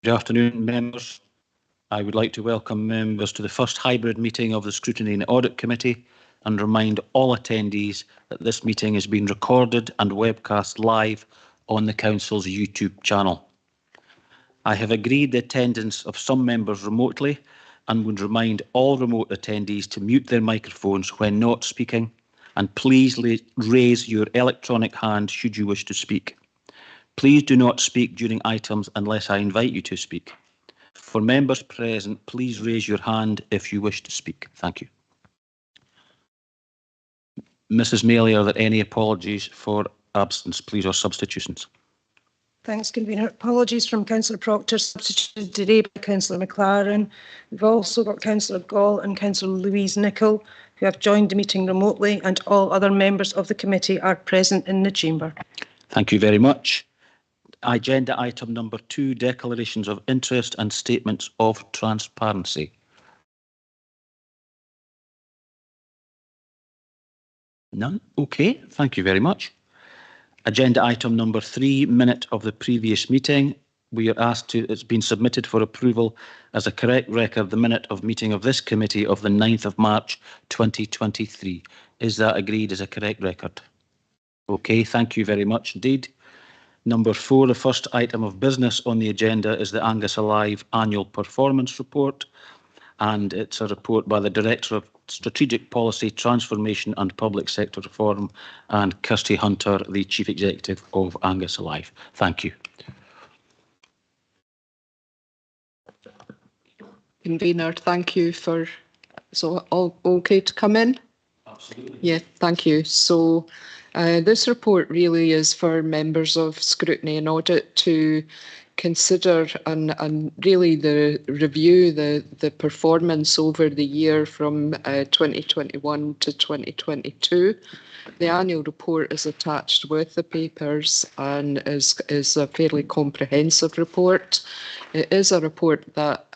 Good afternoon, members. I would like to welcome members to the first hybrid meeting of the Scrutiny and Audit Committee and remind all attendees that this meeting is being recorded and webcast live on the Council's YouTube channel. I have agreed the attendance of some members remotely and would remind all remote attendees to mute their microphones when not speaking, and please raise your electronic hand should you wish to speak. Please do not speak during items unless I invite you to speak. For members present, please raise your hand if you wish to speak. Thank you. Mrs. Maley, are there any apologies for absence, please, or substitutions? Thanks, Convener. Apologies from Councillor Proctor, substituted today by Councillor McLaren. We've also got Councillor Gall and Councillor Louise Nicholl, who have joined the meeting remotely, and all other members of the committee are present in the chamber. Thank you very much. Agenda item number 2, declarations of interest and statements of transparency. None? Okay, thank you very much. Agenda item number 3, minute of the previous meeting. We are asked to, it's been submitted for approval as a correct record, the minute of meeting of this committee of the 9th of March 2023. Is that agreed as a correct record? Okay, thank you very much indeed. Number 4, the first item of business on the agenda is the Angus Alive Annual Performance Report, and it's a report by the Director of Strategic Policy, Transformation and Public Sector Reform, and Kirsty Hunter, the Chief Executive of Angus Alive. Thank you. Convener, thank you for, so all okay to come in? Absolutely. Yeah, thank you. So this report really is for members of Scrutiny and Audit to consider and really review the performance over the year from 2021 to 2022. The annual report is attached with the papers and is a fairly comprehensive report. It is a report that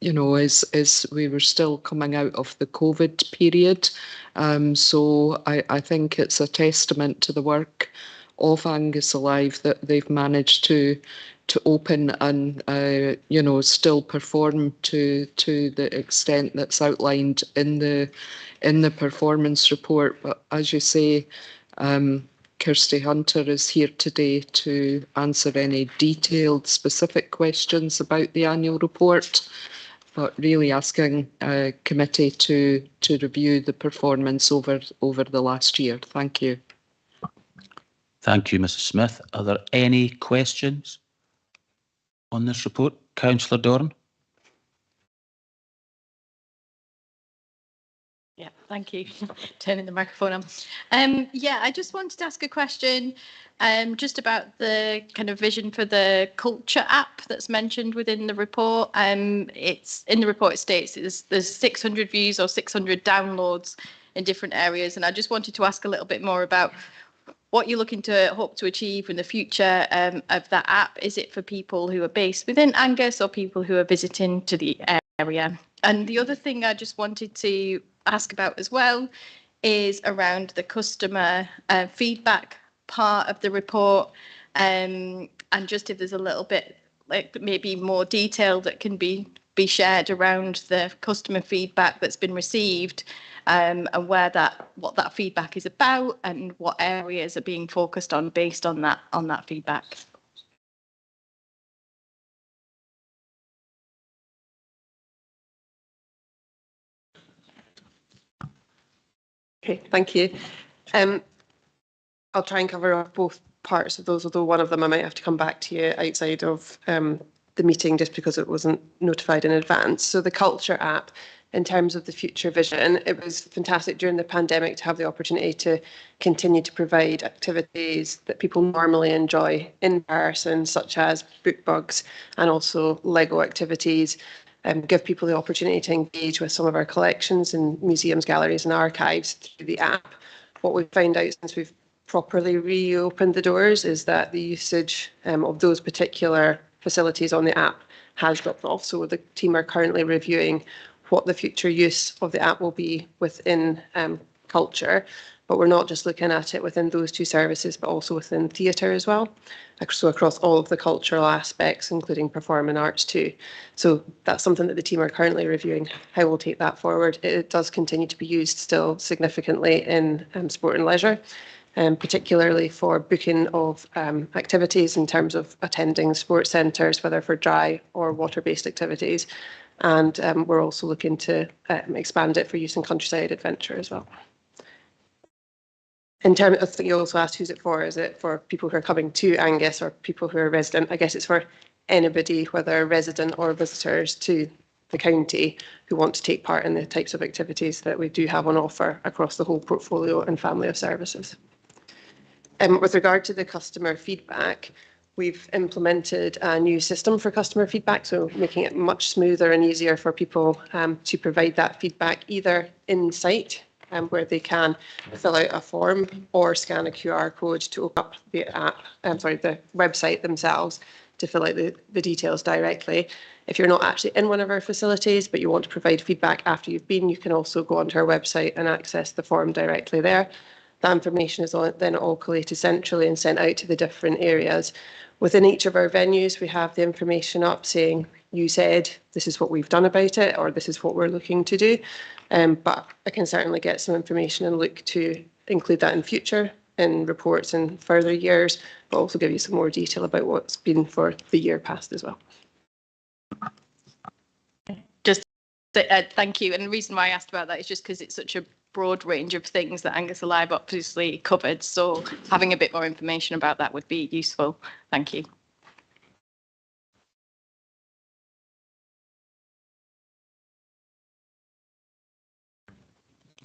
you know, is we were still coming out of the COVID period. So I think it's a testament to the work of Angus Alive that they've managed to open and you know, still perform to the extent that's outlined in the performance report. But as you say, Kirsty Hunter is here today to answer any detailed specific questions about the annual report, but really asking committee to review the performance over the last year. Thank you. Thank you, Mrs. Smith. Are there any questions on this report? Councillor Doran. Yeah, thank you. Turning the microphone on. Yeah, I just wanted to ask a question just about the kind of vision for the culture app that's mentioned within the report. It's in the report, it states there's 600 views or 600 downloads in different areas, and I just wanted to ask a little bit more about what you're looking to hope to achieve in the future of that app. Is it for people who are based within Angus or people who are visiting to the area? And the other thing I just wanted to ask about as well is around the customer feedback part of the report, and just if there's a little bit like maybe more detail that can be shared around the customer feedback that's been received, and what that feedback is about and what areas are being focused on based on that feedback. Okay, thank you. I'll try and cover off both parts of those, although one of them I might have to come back to you outside of the meeting just because it wasn't notified in advance. So the Culture app, in terms of the future vision, it was fantastic during the pandemic to have the opportunity to continue to provide activities that people normally enjoy in person, such as book bugs and also Lego activities, give people the opportunity to engage with some of our collections in museums, galleries and archives through the app. What we've found out since we've properly reopened the doors is that the usage of those particular facilities on the app has dropped off. So the team are currently reviewing what the future use of the app will be within culture. But we're not just looking at it within those two services, but also within theatre as well. So across all of the cultural aspects, including performing arts too. So that's something that the team are currently reviewing, how we'll take that forward. It does continue to be used still significantly in sport and leisure, particularly for booking of activities in terms of attending sports centres, whether for dry or water-based activities. And we're also looking to expand it for use in countryside adventure as well. In terms, I think you also asked who's it for. Is it for people who are coming to Angus or people who are resident? I guess it's for anybody, whether resident or visitors to the county, who want to take part in the types of activities that we do have on offer across the whole portfolio and family of services. With regard to the customer feedback, we've implemented a new system for customer feedback, so making it much smoother and easier for people to provide that feedback either in site, where they can fill out a form or scan a QR code to open up the app, the website themselves to fill out the details directly. If you're not actually in one of our facilities, but you want to provide feedback after you've been, you can also go onto our website and access the form directly there. That information is then all collated centrally and sent out to the different areas. Within each of our venues, we have the information up saying, you said this is what we've done about it, or this is what we're looking to do. But I can certainly get some information and look to include that in future in reports in further years, but also give you some more detail about what's been for the year past as well. Just thank you. And the reason why I asked about that is just because it's such a broad range of things that Angus Alive obviously covered. So having a bit more information about that would be useful. Thank you.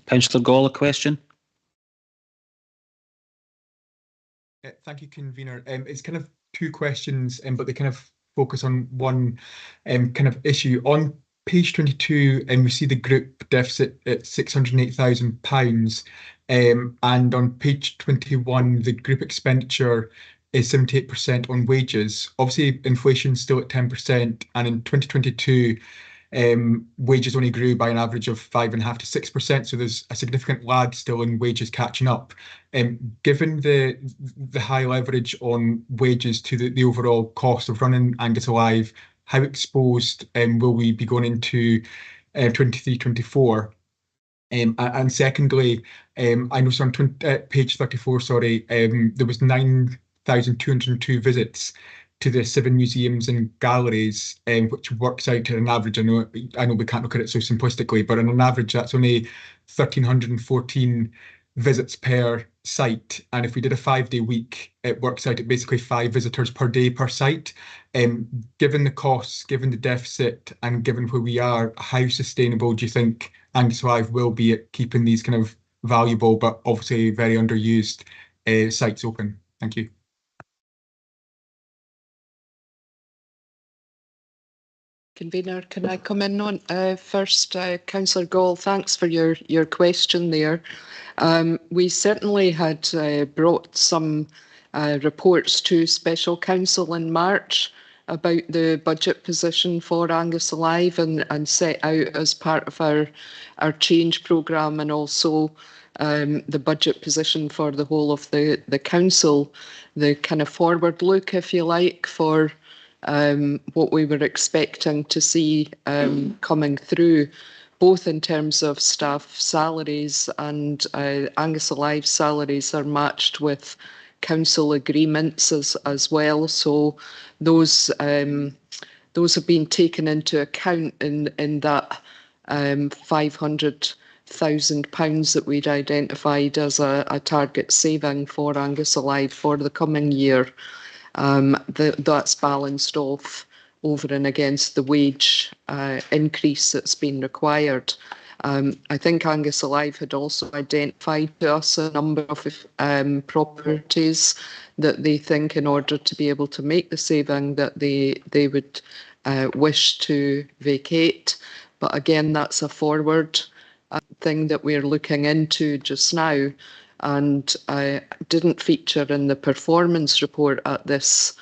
Councillor Gall, a question? Thank you, convener. It's kind of two questions, but they kind of focus on one kind of issue. On page 22, we see the group deficit at £608,000, and on page 21, the group expenditure is 78% on wages. Obviously, inflation's still at 10%, and in 2022, wages only grew by an average of 5.5% to 6%, so there's a significant lag still in wages catching up. Given the high leverage on wages to the overall cost of running Angus Alive, how exposed will we be going into 23-24? And secondly, I know on page 34, there was 9,202 visits to the 7 museums and galleries, which works out to an average. I know we can't look at it so simplistically, but on an average, that's only 1,314 visits per site. And if we did a 5-day week, it works out at basically 5 visitors per day per site. Given the costs, given the deficit, and given where we are, how sustainable do you think Angus Alive will be at keeping these kind of valuable but obviously very underused sites open? Thank you. Convener, can I come in on first? Councillor Gall, thanks for your question there. We certainly had brought some reports to Special Council in March about the budget position for Angus Alive and set out as part of our change programme, and also the budget position for the whole of the council, the kind of forward look, if you like, for what we were expecting to see coming through, both in terms of staff salaries, and Angus Alive salaries are matched with council agreements as well. So those have been taken into account in that £500,000 that we'd identified as a target saving for Angus Alive for the coming year. That's balanced off over and against the wage increase that's been required. I think Angus Alive had also identified to us a number of properties that they think, in order to be able to make the saving, that they would wish to vacate. But again, that's a forward thing that we're looking into just now, and didn't feature in the performance report at this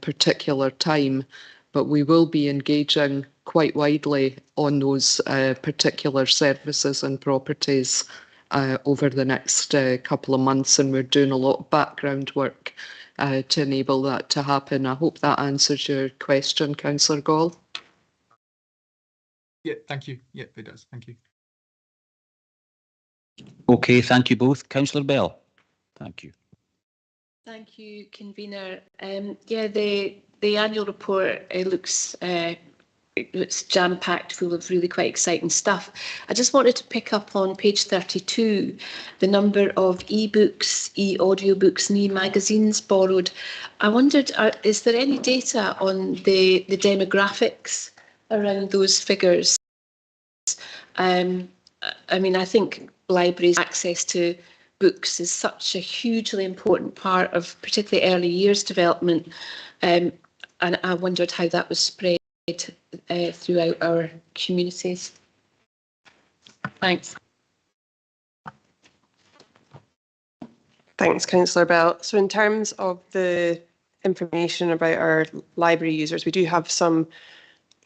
particular time, but we will be engaging quite widely on those particular services and properties over the next couple of months, and we're doing a lot of background work to enable that to happen. I hope that answers your question, Councillor Gall. Yeah, thank you. Yeah, it does. Thank you. Okay, thank you both. Councillor Bell. Thank you. Thank you, convener. Yeah, the annual report it's jam-packed full of really quite exciting stuff. I just wanted to pick up on page 32, the number of e-books, e-audiobooks and e-magazines borrowed. I wondered, is there any data on the demographics around those figures? I mean, I think libraries' access to books is such a hugely important part of particularly early years development, and I wondered how that was spread throughout our communities. Thanks. Thanks, Councillor Bell. So in terms of the information about our library users, we do have some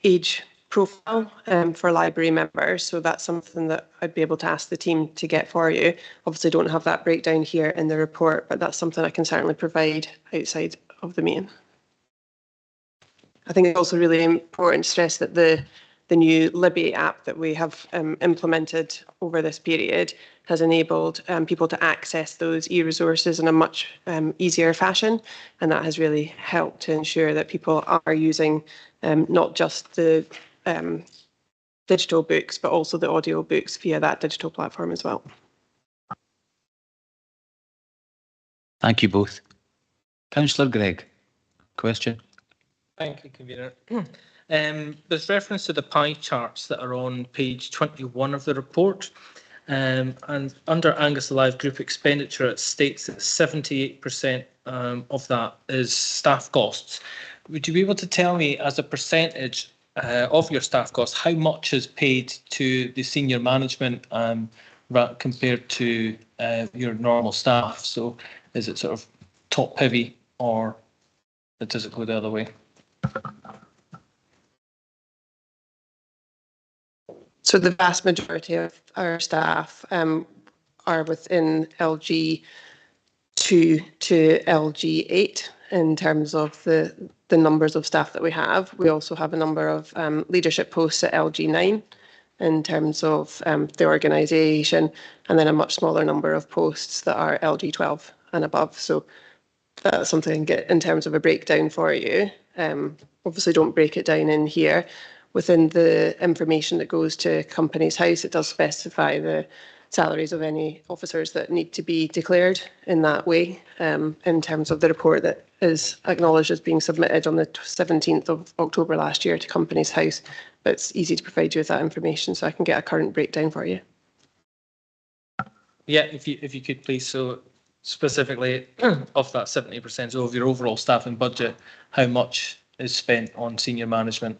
age profile for library members. So that's something that I'd be able to ask the team to get for you. Obviously don't have that breakdown here in the report, but that's something I can certainly provide outside of the meeting. I think it's also really important to stress that the new Libby app that we have implemented over this period has enabled people to access those e-resources in a much easier fashion, and that has really helped to ensure that people are using not just the digital books but also the audio books via that digital platform as well. Thank you both. Councillor Gregg, question? Thank you, convener. There's reference to the pie charts that are on page 21 of the report, and under Angus Alive Group expenditure, it states that 78% of that is staff costs. Would you be able to tell me, as a percentage of your staff costs, how much is paid to the senior management compared to your normal staff? So is it sort of top heavy, or does it go the other way? So the vast majority of our staff are within LG 2 to LG 8 in terms of the numbers of staff that we have. We also have a number of leadership posts at LG 9 in terms of the organisation, and then a much smaller number of posts that are LG 12 and above. So that's something I can get in terms of a breakdown for you. Obviously don't break it down in here. Within the information that goes to Companies House, it does specify the salaries of any officers that need to be declared in that way, in terms of the report that is acknowledged as being submitted on the 17th of October last year to Companies House. But it's easy to provide you with that information, so I can get a current breakdown for you. Yeah, if you could please. So specifically of that 70%, so of your overall staffing budget, how much is spent on senior management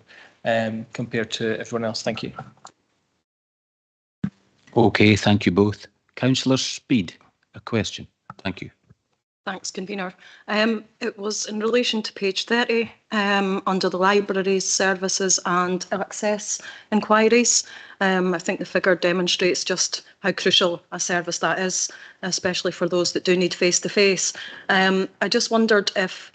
compared to everyone else? Thank you. Okay, thank you both. Councillor Speed, a question. Thank you. Thanks, convener. It was in relation to page 30 under the libraries, services and access inquiries. I think the figure demonstrates just how crucial a service that is, especially for those that do need face-to-face. I just wondered if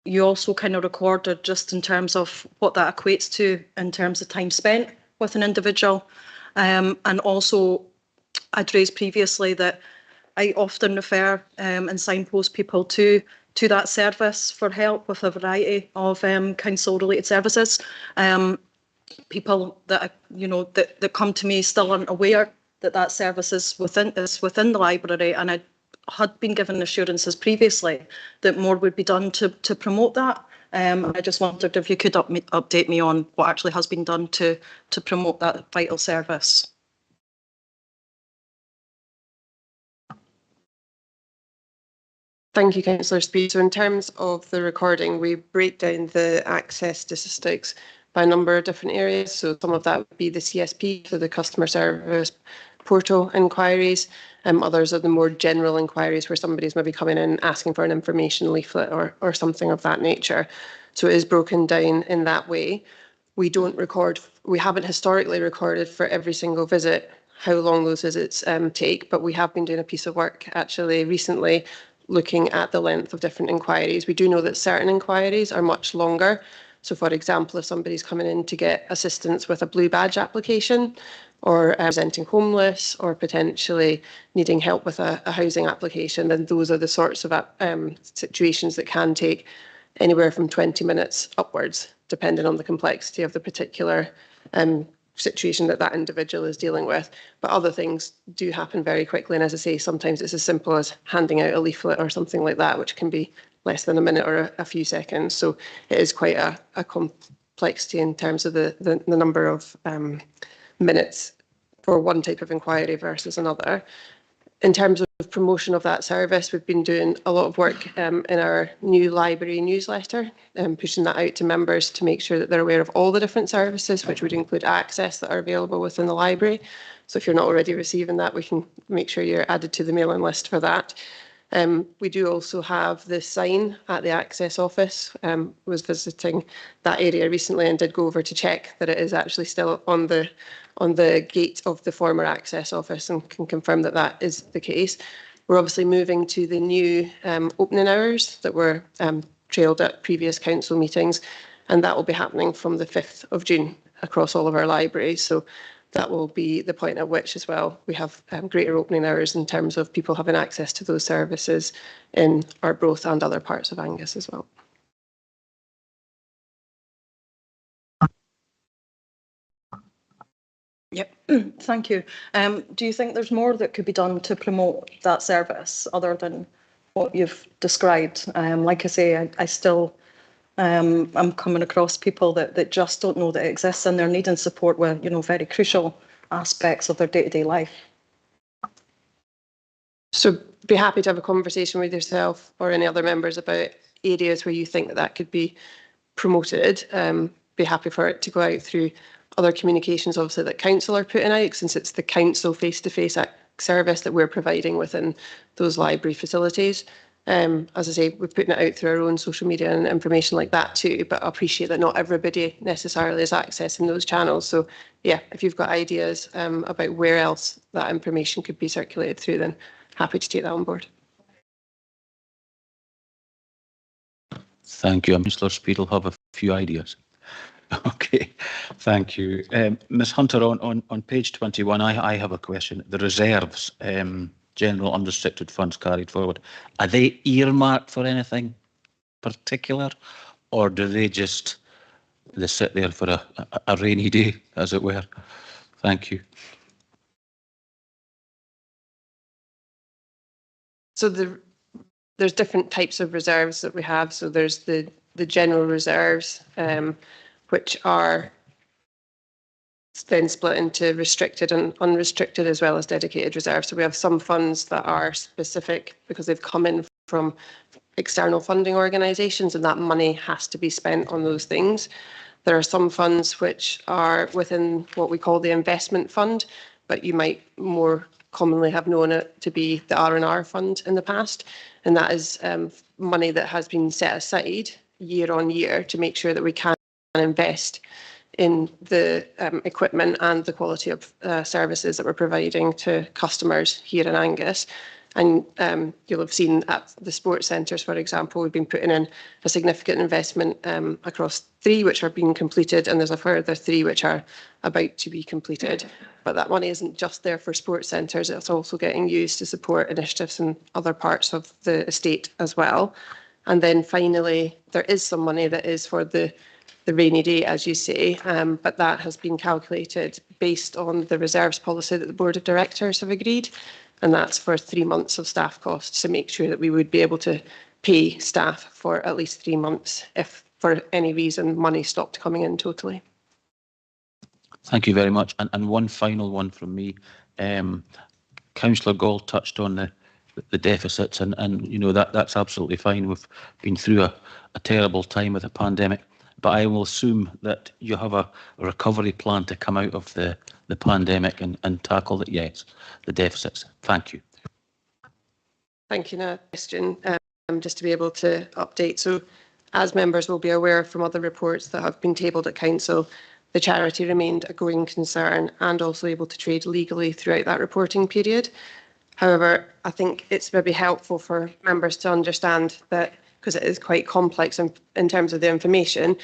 you also kind of recorded just in terms of what that equates to in terms of time spent with an individual. And also, I'd raised previously that I often refer and signpost people to that service for help with a variety of council-related services. People that that come to me still aren't aware that service is within the library, and I had been given assurances previously that more would be done to promote that. I just wondered if you could update me on what actually has been done to promote that vital service. Thank you, Councillor Speed. So in terms of the recording, we break down the access statistics by a number of different areas. So some of that would be the CSP, so the customer service portal inquiries. Others are the more general inquiries where somebody's maybe coming in asking for an information leaflet or something of that nature. So it is broken down in that way. We don't record, we haven't historically recorded for every single visit how long those visits take, but we have been doing a piece of work actually recently looking at the length of different inquiries. We do know that certain inquiries are much longer. So for example, if somebody's coming in to get assistance with a blue badge application, or presenting homeless, or potentially needing help with a housing application, then those are the sorts of situations that can take anywhere from 20 minutes upwards, depending on the complexity of the particular situation that that individual is dealing with. But other things do happen very quickly. And as I say, sometimes it's as simple as handing out a leaflet or something like that, which can be less than a minute or a few seconds. So it is quite a complexity in terms of the number of minutes for one type of inquiry versus another. In terms of promotion of that service, we've been doing a lot of work in our new library newsletter, pushing that out to members to make sure that they're aware of all the different services, which would include access that are available within the library. So if you're not already receiving that, we can make sure you're added to the mailing list for that. We do also have the sign at the Access office. Was visiting that area recently and did go over to check that it is actually still on the gate of the former Access office, and can confirm that that is the case. We're obviously moving to the new opening hours that were trailed at previous council meetings, and that will be happening from the 5th of June across all of our libraries. So that will be the point at which as well we have greater opening hours in terms of people having access to those services in Arbroath and other parts of Angus as well. Yep, thank you. Do you think there's more that could be done to promote that service other than what you've described? Like I say, I still I'm coming across people that just don't know that it exists, and they're needing support with, very crucial aspects of their day-to-day life. So be happy to have a conversation with yourself or any other members about areas where you think that that could be promoted. Be happy for it to go out through other communications, obviously, that council are putting out, since it's the council face-to-face service that we're providing within those library facilities. As I say, we're putting it out through our own social media and information like that too, but I appreciate that not everybody necessarily is accessing those channels. So yeah, if you've got ideas about where else that information could be circulated through, then happy to take that on board. Thank you. Councillor Speed will have a few ideas. Okay, thank you. Ms Hunter, on page 21, I have a question. The reserves, general unrestricted funds carried forward, are they earmarked for anything particular, or do they just sit there for a rainy day, as it were? Thank you. So there's different types of reserves that we have. So there's the general reserves, which are then split into restricted and unrestricted, as well as dedicated reserves. So we have some funds that are specific because they've come in from external funding organisations, and that money has to be spent on those things. There are some funds which are within what we call the investment fund, but you might more commonly have known it to be the R&R fund in the past, and that is money that has been set aside year on year to make sure that we can invest in the equipment and the quality of services that we're providing to customers here in Angus. And you'll have seen at the sports centres, for example, we've been putting in a significant investment across 3 which are being completed, and there's a further 3 which are about to be completed. But that money isn't just there for sports centres, it's also getting used to support initiatives in other parts of the estate as well. And then finally, there is some money that is for the rainy day, as you say, but that has been calculated based on the reserves policy that the Board of Directors have agreed, and that's for 3 months of staff costs to make sure that we would be able to pay staff for at least 3 months if for any reason money stopped coming in totally. Thank you very much. And one final one from me. Councillor Gall touched on the deficits, and you know that's absolutely fine. We've been through a terrible time with a pandemic, but I will assume that you have a recovery plan to come out of the pandemic and tackle the, yes, the deficits. Thank you. Thank you. Now, question, just to be able to update. So, as members will be aware from other reports that have been tabled at council, the charity remained a going concern and also able to trade legally throughout that reporting period. However, I think it's maybe helpful for members to understand that, because it is quite complex in terms of the information,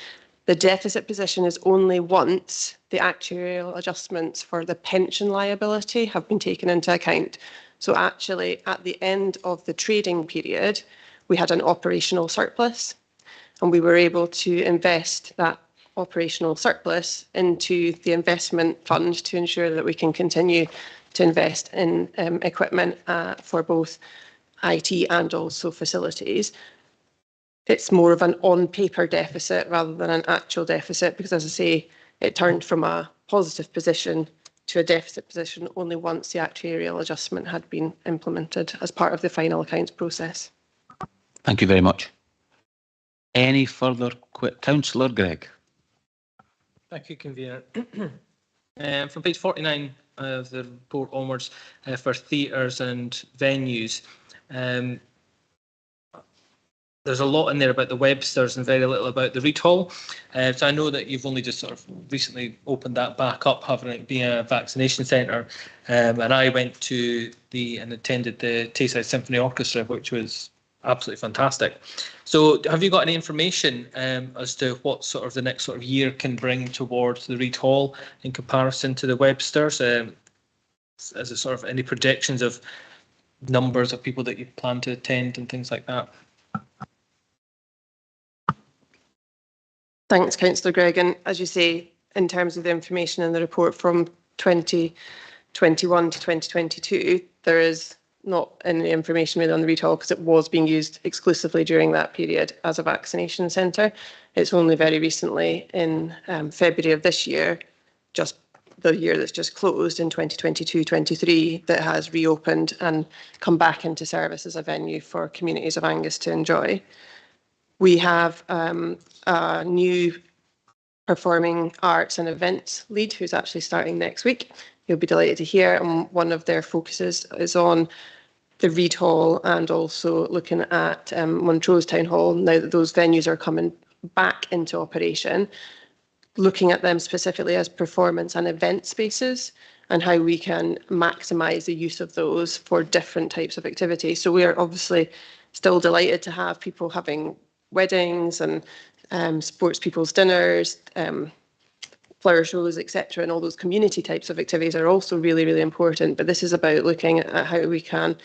the deficit position is only once the actuarial adjustments for the pension liability have been taken into account. So actually, at the end of the trading period, we had an operational surplus, and we were able to invest that operational surplus into the investment fund to ensure that we can continue to invest in equipment for both IT and also facilities. It's more of an on-paper deficit rather than an actual deficit because, as I say, it turned from a positive position to a deficit position only once the actuarial adjustment had been implemented as part of the final accounts process. Thank you very much. Any further Councillor Gregg. Thank you, Convener. From page 49 of the report onwards, for theatres and venues, there's a lot in there about the Websters and very little about the Reed Hall. So I know that you've only just sort of recently opened that back up, having it being a vaccination centre. And I went to and attended the Tayside Symphony Orchestra, which was absolutely fantastic. So have you got any information as to what sort of the next sort of year can bring towards the Reed Hall in comparison to the Websters? As a sort of any predictions of numbers of people that you plan to attend and things like that? Thanks, Councillor Gregg. And as you say, in terms of the information in the report from 2021 to 2022, there is not any information really on the Reed Hall because it was being used exclusively during that period as a vaccination centre. It's only very recently in February of this year, just the year that's just closed in 2022-23, that has reopened and come back into service as a venue for communities of Angus to enjoy. We have a new performing arts and events lead who's actually starting next week. You'll be delighted to hear, and one of their focuses is on the Reed Hall and also looking at Montrose Town Hall, now that those venues are coming back into operation, looking at them specifically as performance and event spaces and how we can maximise the use of those for different types of activities. So we are obviously still delighted to have people having weddings and sports people's dinners, flower shows, etc. And all those community types of activities are also really, really important. But this is about looking at how we can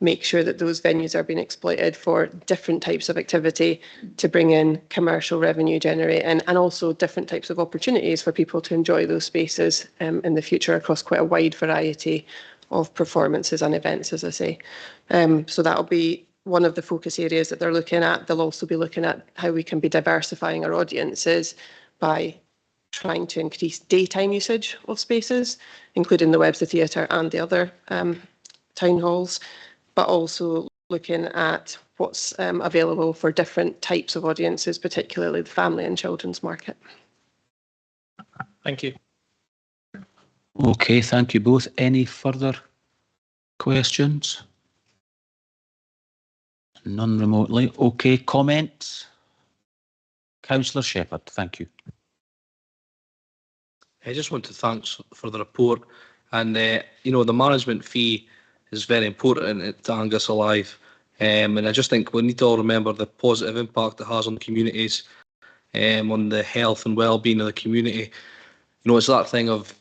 make sure that those venues are being exploited for different types of activity to bring in commercial revenue generating and also different types of opportunities for people to enjoy those spaces in the future across quite a wide variety of performances and events, as I say. So that'll be one of the focus areas that they're looking at. They'll also be looking at how we can be diversifying our audiences by trying to increase daytime usage of spaces, including the Webster Theatre and the other town halls, but also looking at what's available for different types of audiences, particularly the family and children's market. Thank you. Okay, thank you both. Any further questions? None remotely. Okay, comments? Councillor Shepherd, thank you. I just want to thank for the report, and you know, the management fee is very important to Angus Alive, and I just think we need to all remember the positive impact it has on communities, on the health and well-being of the community. You know, it's that thing of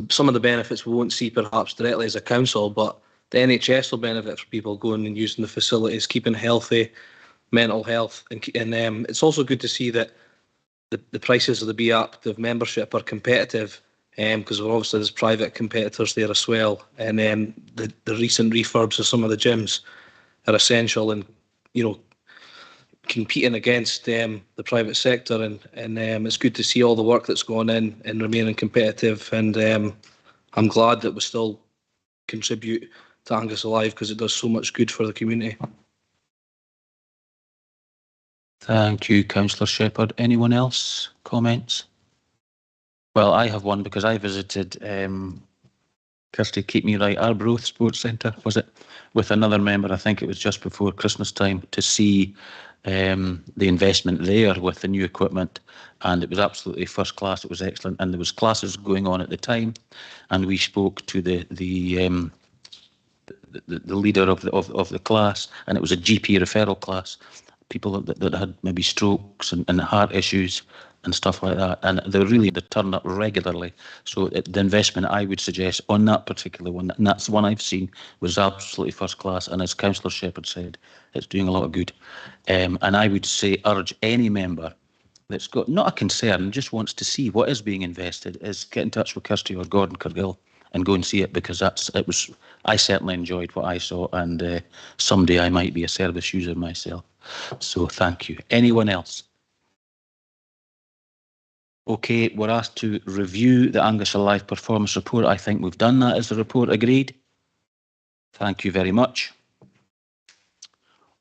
some of the benefits we won't see perhaps directly as a council, but the NHS will benefit from people going and using the facilities, keeping healthy, mental health, and it's also good to see that the prices of the Be Active membership are competitive, because obviously there's private competitors there as well, and the recent refurbs of some of the gyms are essential in, you know, competing against the private sector, and it's good to see all the work that's gone in and remaining competitive, and I'm glad that we still contribute to Angus Alive because it does so much good for the community. Thank you, Councillor Shepherd. Anyone else? Comments? Well, I have one because I visited Kirsty, keep me right, Arbroath Sports Centre, was it? With another member, I think it was just before Christmas time, to see the investment there with the new equipment, and it was absolutely first class. It was excellent, and there was classes going on at the time, and we spoke to the leader of the class, and it was a GP referral class, people that had maybe strokes and heart issues and stuff like that, and they turn up regularly. So the investment, I would suggest, on that particular one, and that's the one I've seen, was absolutely first class, and as Councillor Shepherd said, it's doing a lot of good. And I would say urge any member that's got not a concern, just wants to see what is being invested, is get in touch with Kirsty or Gordon Cargill and go and see it, because I certainly enjoyed what I saw, and someday I might be a service user myself. So thank you. Anyone else? Okay, we're asked to review the Angus Alive performance report. I think we've done that. Is the report agreed? Thank you very much.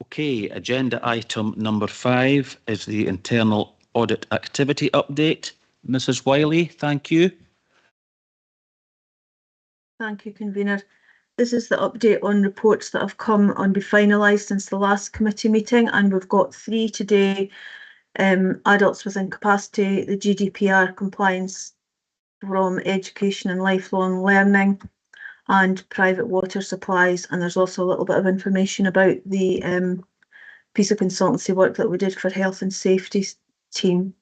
Okay, agenda item number 5 is the internal audit activity update. Mrs. Wiley, thank you. Thank you, Convener. This is the update on reports that have come and be finalised since the last committee meeting, and we've got 3 today. Adults with incapacity, the GDPR compliance from education and lifelong learning, and private water supplies. And there's also a little bit of information about the piece of consultancy work that we did for health and safety team.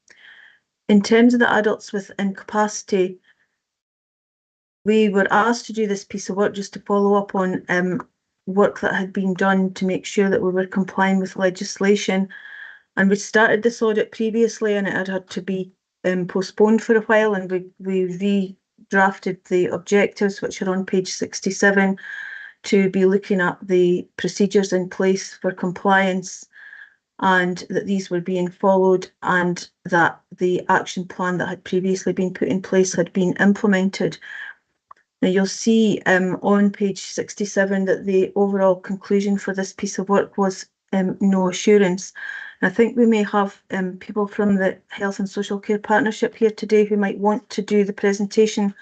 In terms of the adults with incapacity, we were asked to do this piece of work just to follow up on work that had been done to make sure that we were complying with legislation. And we started this audit previously, and it had to be postponed for a while, and we redrafted the objectives, which are on page 67, to be looking at the procedures in place for compliance, and that these were being followed, and that the action plan that had previously been put in place had been implemented. Now you'll see on page 67 that the overall conclusion for this piece of work was no assurance. I think we may have people from the Health and Social Care Partnership here today who might want to do the presentation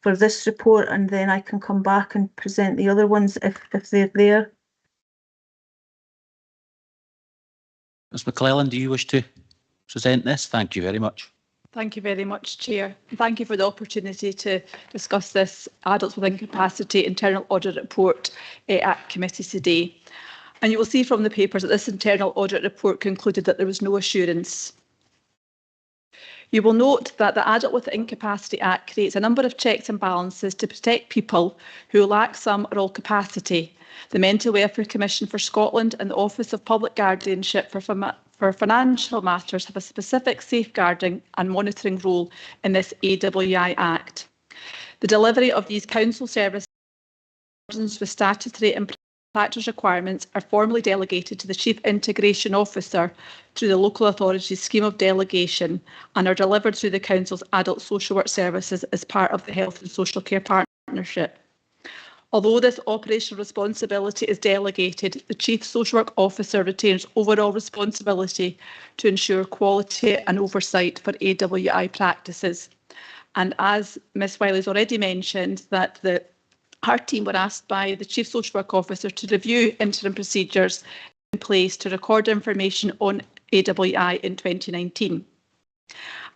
for this report, and then I can come back and present the other ones if they're there. Ms. McClellan, do you wish to present this? Thank you very much. Thank you very much, Chair. Thank you for the opportunity to discuss this Adults with Incapacity Internal Audit Report at committee today. And you will see from the papers that this internal audit report concluded that there was no assurance. You will note that the Adult with Incapacity Act creates a number of checks and balances to protect people who lack some or all capacity. The Mental Welfare Commission for Scotland and the Office of Public Guardianship for Financial Matters have a specific safeguarding and monitoring role in this AWI Act. The delivery of these council services with statutory and practice requirements are formally delegated to the Chief Integration Officer through the local authority's scheme of delegation, and are delivered through the Council's adult social work services as part of the Health and Social Care Partnership. Although this operational responsibility is delegated, the Chief Social Work Officer retains overall responsibility to ensure quality and oversight for AWI practices. And as Ms Wiley has already mentioned, that our team were asked by the Chief Social Work Officer to review interim procedures in place to record information on AWI in 2019.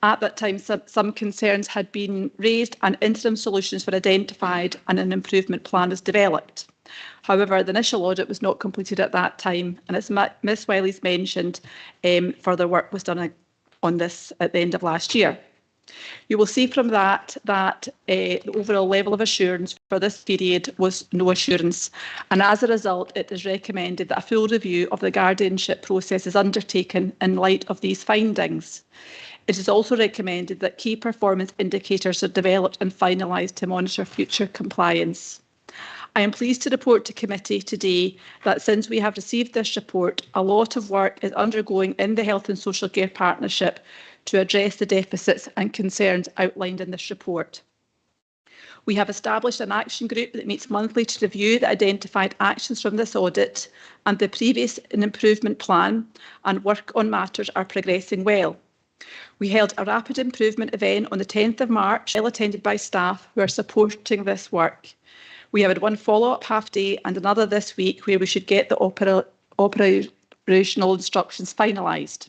At that time, some concerns had been raised and interim solutions were identified and an improvement plan was developed. However, the initial audit was not completed at that time, and as Ms Wiley's mentioned, further work was done on this at the end of last year. You will see from that the overall level of assurance for this period was no assurance, and as a result it is recommended that a full review of the guardianship process is undertaken in light of these findings. It is also recommended that key performance indicators are developed and finalised to monitor future compliance. I am pleased to report to committee today that since we have received this report, a lot of work is undergoing in the Health and Social Care Partnership to address the deficits and concerns outlined in this report. We have established an action group that meets monthly to review the identified actions from this audit and the previous improvement plan, and work on matters are progressing well. We held a rapid improvement event on the 10th of March, well attended by staff who are supporting this work. We have had one follow-up half day and another this week where we should get the operational instructions finalised.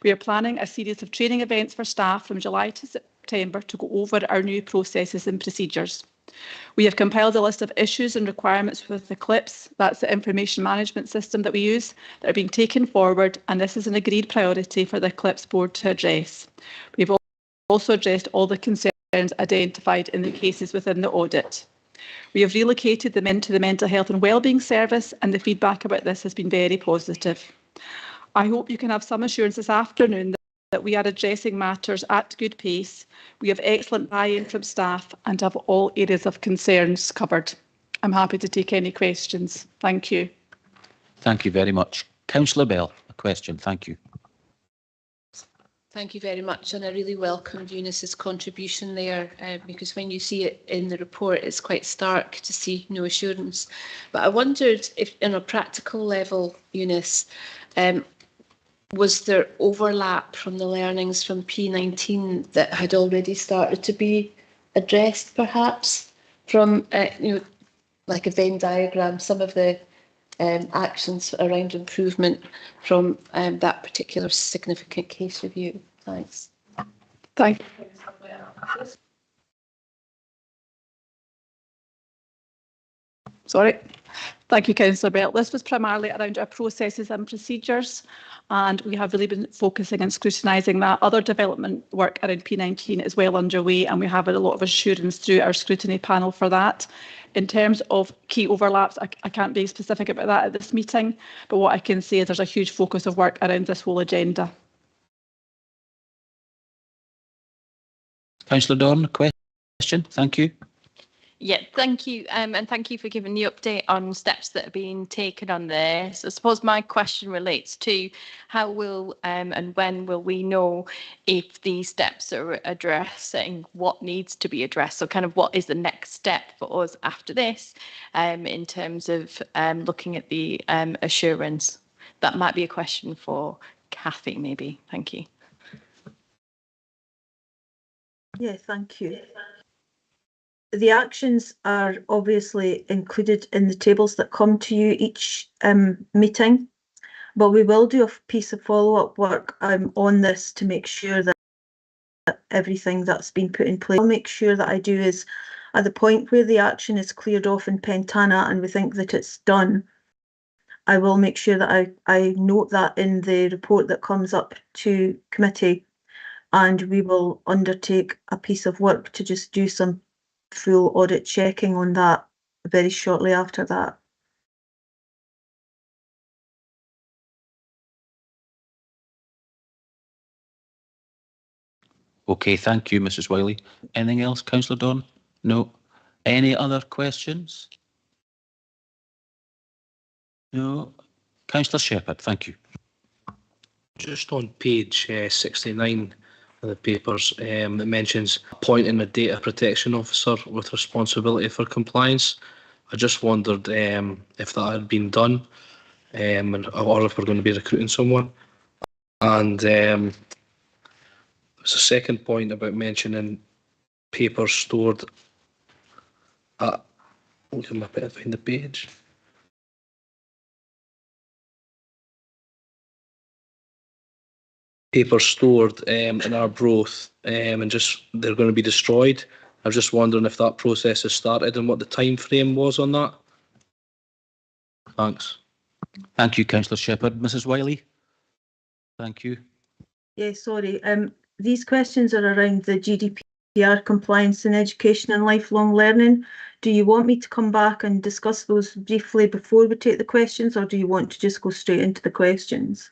We are planning a series of training events for staff from July to September to go over our new processes and procedures. We have compiled a list of issues and requirements with the CLIPS, that's the information management system that we use, that are being taken forward, and this is an agreed priority for the CLIPS board to address. We've also addressed all the concerns identified in the cases within the audit. We have relocated them into the Mental Health and Wellbeing Service, and the feedback about this has been very positive. I hope you can have some assurance this afternoon that we are addressing matters at good pace. We have excellent buy-in from staff and have all areas of concerns covered. I'm happy to take any questions. Thank you. Thank you very much. Councillor Bell, a question. Thank you. Thank you very much, and I really welcomed Eunice's contribution there, because when you see it in the report, it's quite stark to see no assurance. But I wondered if, on a practical level, Eunice, was there overlap from the learnings from P19 that had already started to be addressed, perhaps, from, like a Venn diagram, some of the actions around improvement from that particular significant case review? Thanks. Thank you. Sorry. Thank you, Councillor Bell. This was primarily around our processes and procedures, and we have really been focusing and scrutinising that. Other development work around P19 is well underway, and we have a lot of assurance through our scrutiny panel for that. In terms of key overlaps, I can't be specific about that at this meeting, but what I can say is there's a huge focus of work around this whole agenda. Councillor Dorn, question. Thank you. Yeah, thank you. And thank you for giving the update on steps that are being taken on this. I suppose my question relates to how will and when will we know if these steps are addressing what needs to be addressed? So kind of what is the next step for us after this in terms of looking at the assurance? That might be a question for Kathy, maybe. Thank you. Yeah, thank you. The actions are obviously included in the tables that come to you each meeting, but we will do a piece of follow-up work on this to make sure that everything that's been put in place. I'll make sure that I do is at the point where the action is cleared off in Pentana and we think that it's done, I will make sure that I note that in the report that comes up to committee, and we will undertake a piece of work to just do some full audit checking on that very shortly after that. Okay, thank you, Mrs. Wiley. Anything else, Councillor Dorn? No. Any other questions? No. Councillor Shepherd, thank you. Just on page 69 of the papers, it mentions appointing a data protection officer with responsibility for compliance. I just wondered if that had been done, or if we're going to be recruiting someone. And there's a second point about mentioning papers stored at, look at my bit, find the page. Papers stored in our broth and just they're going to be destroyed. I was just wondering if that process has started and what the time frame was on that. Thanks. Thank you, Councillor Shepherd. Mrs. Wiley? Thank you. Yeah, sorry. These questions are around the GDPR compliance in education and lifelong learning. Do you want me to come back and discuss those briefly before we take the questions, or do you want to just go straight into the questions?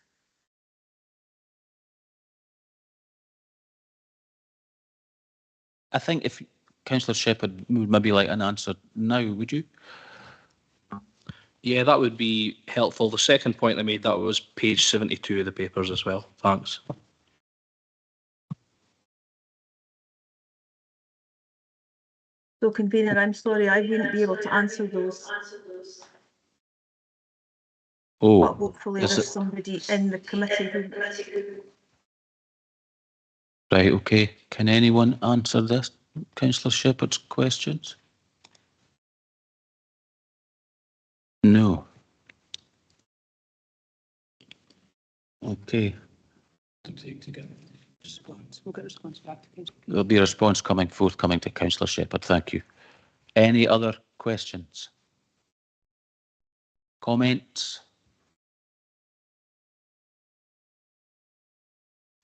I think if Councillor Shepherd would maybe like an answer now, would you? Yeah, that would be helpful. The second point I made, that was page 72 of the papers as well. Thanks. So, Convener, I'm sorry, I wouldn't be able to answer those. Oh, but hopefully there's somebody in the committee who... Right, okay. Can anyone answer this, Councillor Shepherd's questions? No. Okay. We'll get a response back to Councillor. There'll be a response forthcoming to Councillor Shepherd. Thank you. Any other questions? Comments?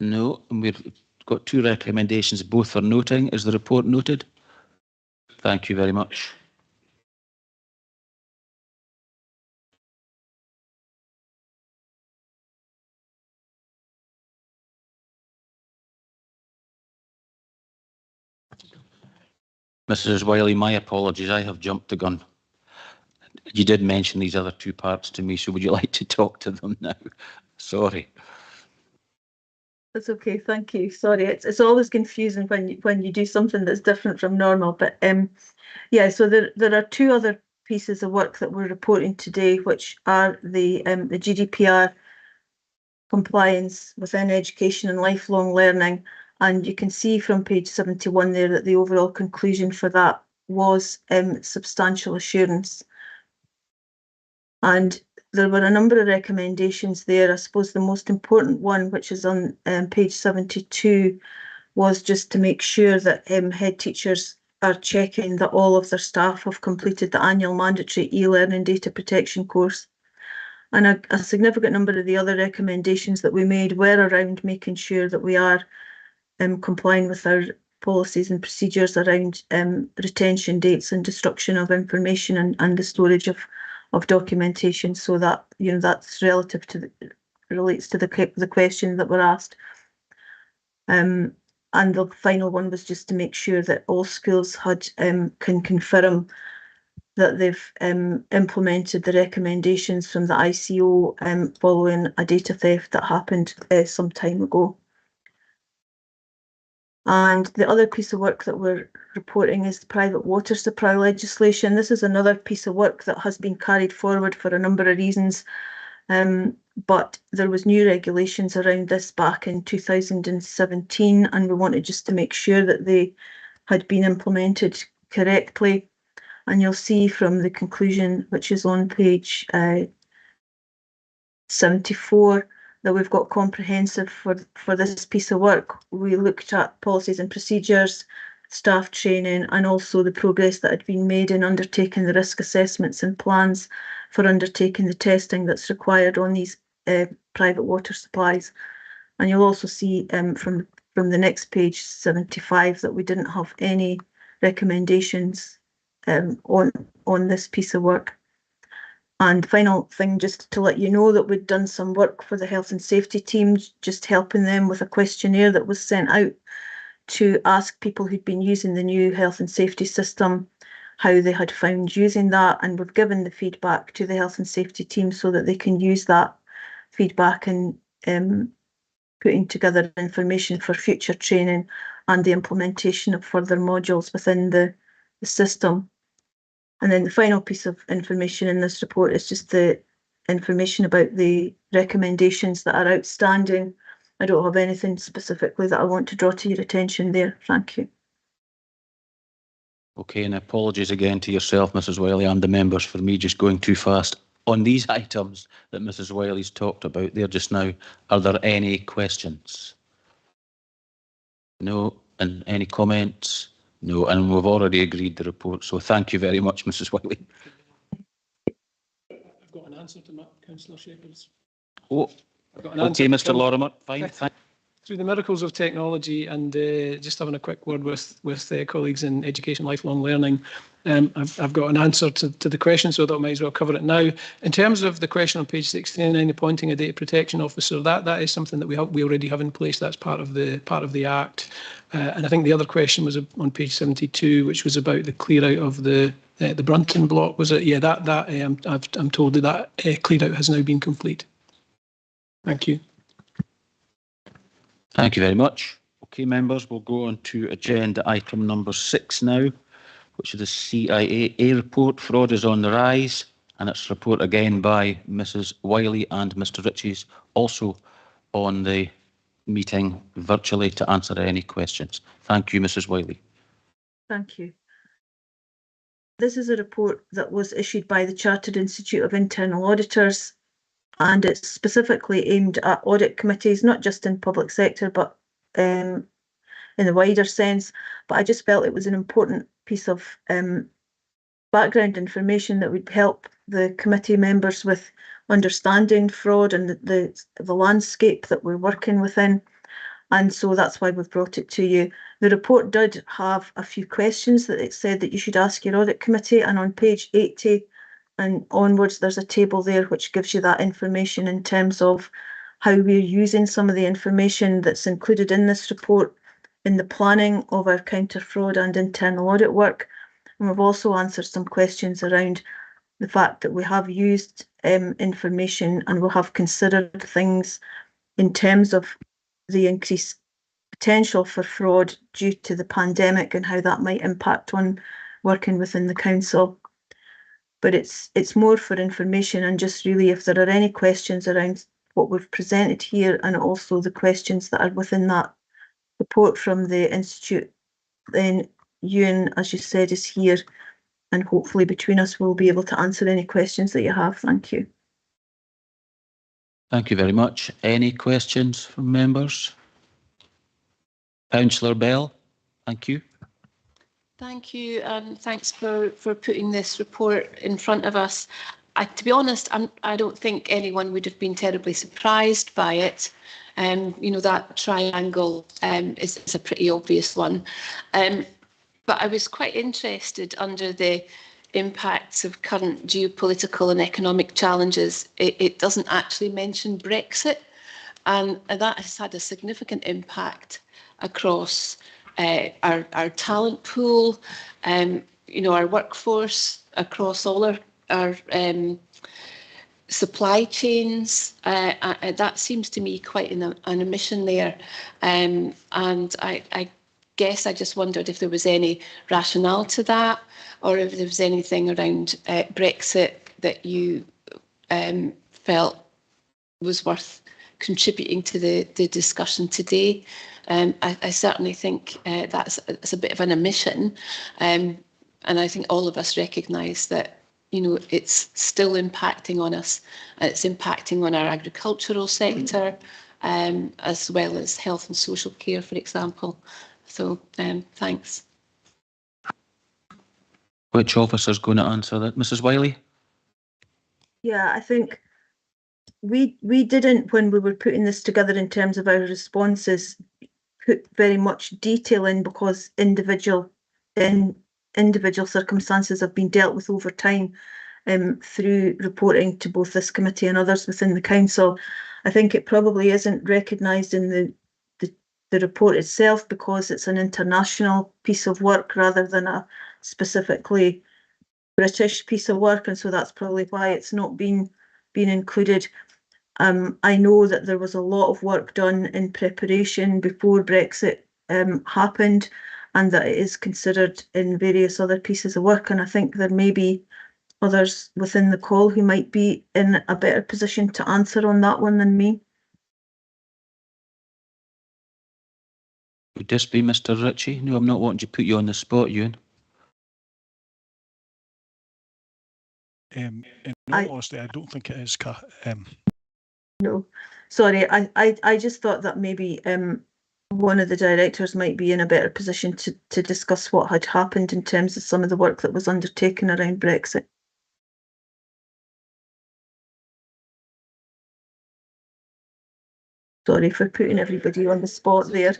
No. And we've got two recommendations, both for noting. Is the report noted? Thank you very much. Mrs. Wiley, my apologies. I have jumped the gun. You did mention these other two parts to me, so would you like to talk to them now? Sorry. That's okay, thank you. Sorry, it's always confusing when you do something that's different from normal. But yeah, so there are two other pieces of work that we're reporting today, which are the GDPR compliance within education and lifelong learning. And you can see from page 71 there that the overall conclusion for that was substantial assurance. And there were a number of recommendations there. I suppose the most important one, which is on page 72, was just to make sure that head teachers are checking that all of their staff have completed the annual mandatory e-learning data protection course. And a significant number of the other recommendations that we made were around making sure that we are complying with our policies and procedures around retention dates and destruction of information and the storage of documentation, so that that's relative to relates to the question that were asked. And the final one was just to make sure that all schools had can confirm that they've implemented the recommendations from the ICO following a data theft that happened some time ago. And the other piece of work that we're reporting is the private water supply legislation. This is another piece of work that has been carried forward for a number of reasons. But there was new regulations around this back in 2017, and we wanted just to make sure that they had been implemented correctly. And you'll see from the conclusion, which is on page 74, that we've got comprehensive for this piece of work. We looked at policies and procedures, staff training, and also the progress that had been made in undertaking the risk assessments and plans for undertaking the testing that's required on these private water supplies. And you'll also see from the next page, 75, that we didn't have any recommendations on this piece of work. And final thing, just to let you know that we'd done some work for the health and safety teams, just helping them with a questionnaire that was sent out to ask people who'd been using the new health and safety system how they had found using that. And we've given the feedback to the health and safety team so that they can use that feedback in putting together information for future training and the implementation of further modules within the system. And then the final piece of information in this report is just the information about the recommendations that are outstanding. I don't have anything specifically that I want to draw to your attention there. Thank you. Okay, and apologies again to yourself, Mrs. Wiley, and the members for me just going too fast on these items that Mrs. Wiley's talked about there just now. Are there any questions? No. And any comments? No. And we've already agreed the report. So thank you very much, Mrs. Wiley. I've got an answer to Councillor Shepherd's. Oh, okay, Mr. Lorimer. Fine. Through the miracles of technology and just having a quick word with colleagues in education, lifelong learning, I've got an answer to the question, so that I might as well cover it now. In terms of the question on page 69, appointing a data protection officer, that is something that we already have in place. That's part of the Act. And I think the other question was on page 72, which was about the clear out of the Brunton block. Was it? Yeah, I'm told that clear out has now been complete. Thank you. Thank you very much. Okay, members, we'll go on to agenda item number 6 now, which is the CIA report. Fraud is on the rise, and it's a report again by Mrs. Wiley and Mr. Ritchie's, also on the meeting virtually to answer any questions. Thank you, Mrs. Wiley. Thank you. This is a report that was issued by the Chartered Institute of Internal Auditors and it's specifically aimed at audit committees, not just in public sector, but in the wider sense. But I just felt it was an important piece of background information that would help the committee members with understanding fraud and the landscape that we're working within. And so that's why we've brought it to you. The report did have a few questions that it said that you should ask your audit committee, and on page 80 and onwards there's a table there which gives you that information in terms of how we're using some of the information that's included in this report in the planning of our counter fraud and internal audit work. And we've also answered some questions around the fact that we have used information and we have considered things in terms of the increased potential for fraud due to the pandemic and how that might impact on working within the council. But it's more for information, and just really if there are any questions around what we've presented here and also the questions that are within that report from the Institute, then Ewan, as you said, is here, and hopefully between us we'll be able to answer any questions that you have. Thank you. Thank you very much. Any questions from members? Councillor Bell, thank you. Thank you, and thanks for putting this report in front of us. To be honest, I don't think anyone would have been terribly surprised by it. You know, that triangle is a pretty obvious one. But I was quite interested under the impacts of current geopolitical and economic challenges. It doesn't actually mention Brexit, and that has had a significant impact across our talent pool, you know, our workforce, across all our supply chains. That seems to me quite an omission there, and I guess I just wondered if there was any rationale to that, or if there was anything around Brexit that you felt was worth contributing to the discussion today. I certainly think that's a bit of an omission, and I think all of us recognise that, you know, it's still impacting on us. It's impacting on our agricultural sector, as well as health and social care, for example. So, thanks. Which officer's going to answer that? Mrs. Wiley? Yeah, I think we didn't, when we were putting this together in terms of our responses, put very much detail in, because individual circumstances have been dealt with over time through reporting to both this committee and others within the council. I think it probably isn't recognised in the report itself because it's an international piece of work rather than a specifically British piece of work, and so that's probably why it's not been included. I know that there was a lot of work done in preparation before Brexit happened, and that it is considered in various other pieces of work, and I think there may be others within the call who might be in a better position to answer on that one than me. Would this be Mr. Ritchie? No, I'm not wanting to put you on the spot, Ewan. In all honesty, I don't think it is. No, sorry, I just thought that maybe one of the directors might be in a better position to discuss what had happened in terms of some of the work that was undertaken around Brexit. Sorry for putting everybody on the spot there.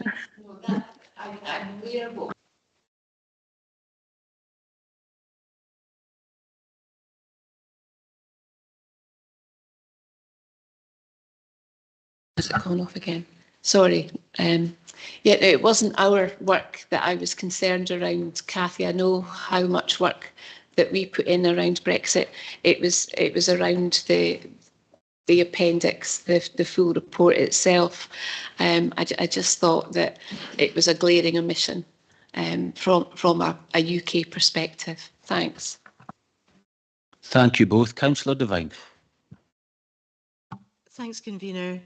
Has it gone off again? Sorry. Yeah, it wasn't our work that I was concerned around, Cathy. I know how much work that we put in around Brexit. It was around the appendix, the full report itself. I just thought that it was a glaring omission from a UK perspective. Thanks. Thank you both. Councillor Devine. Thanks, convener.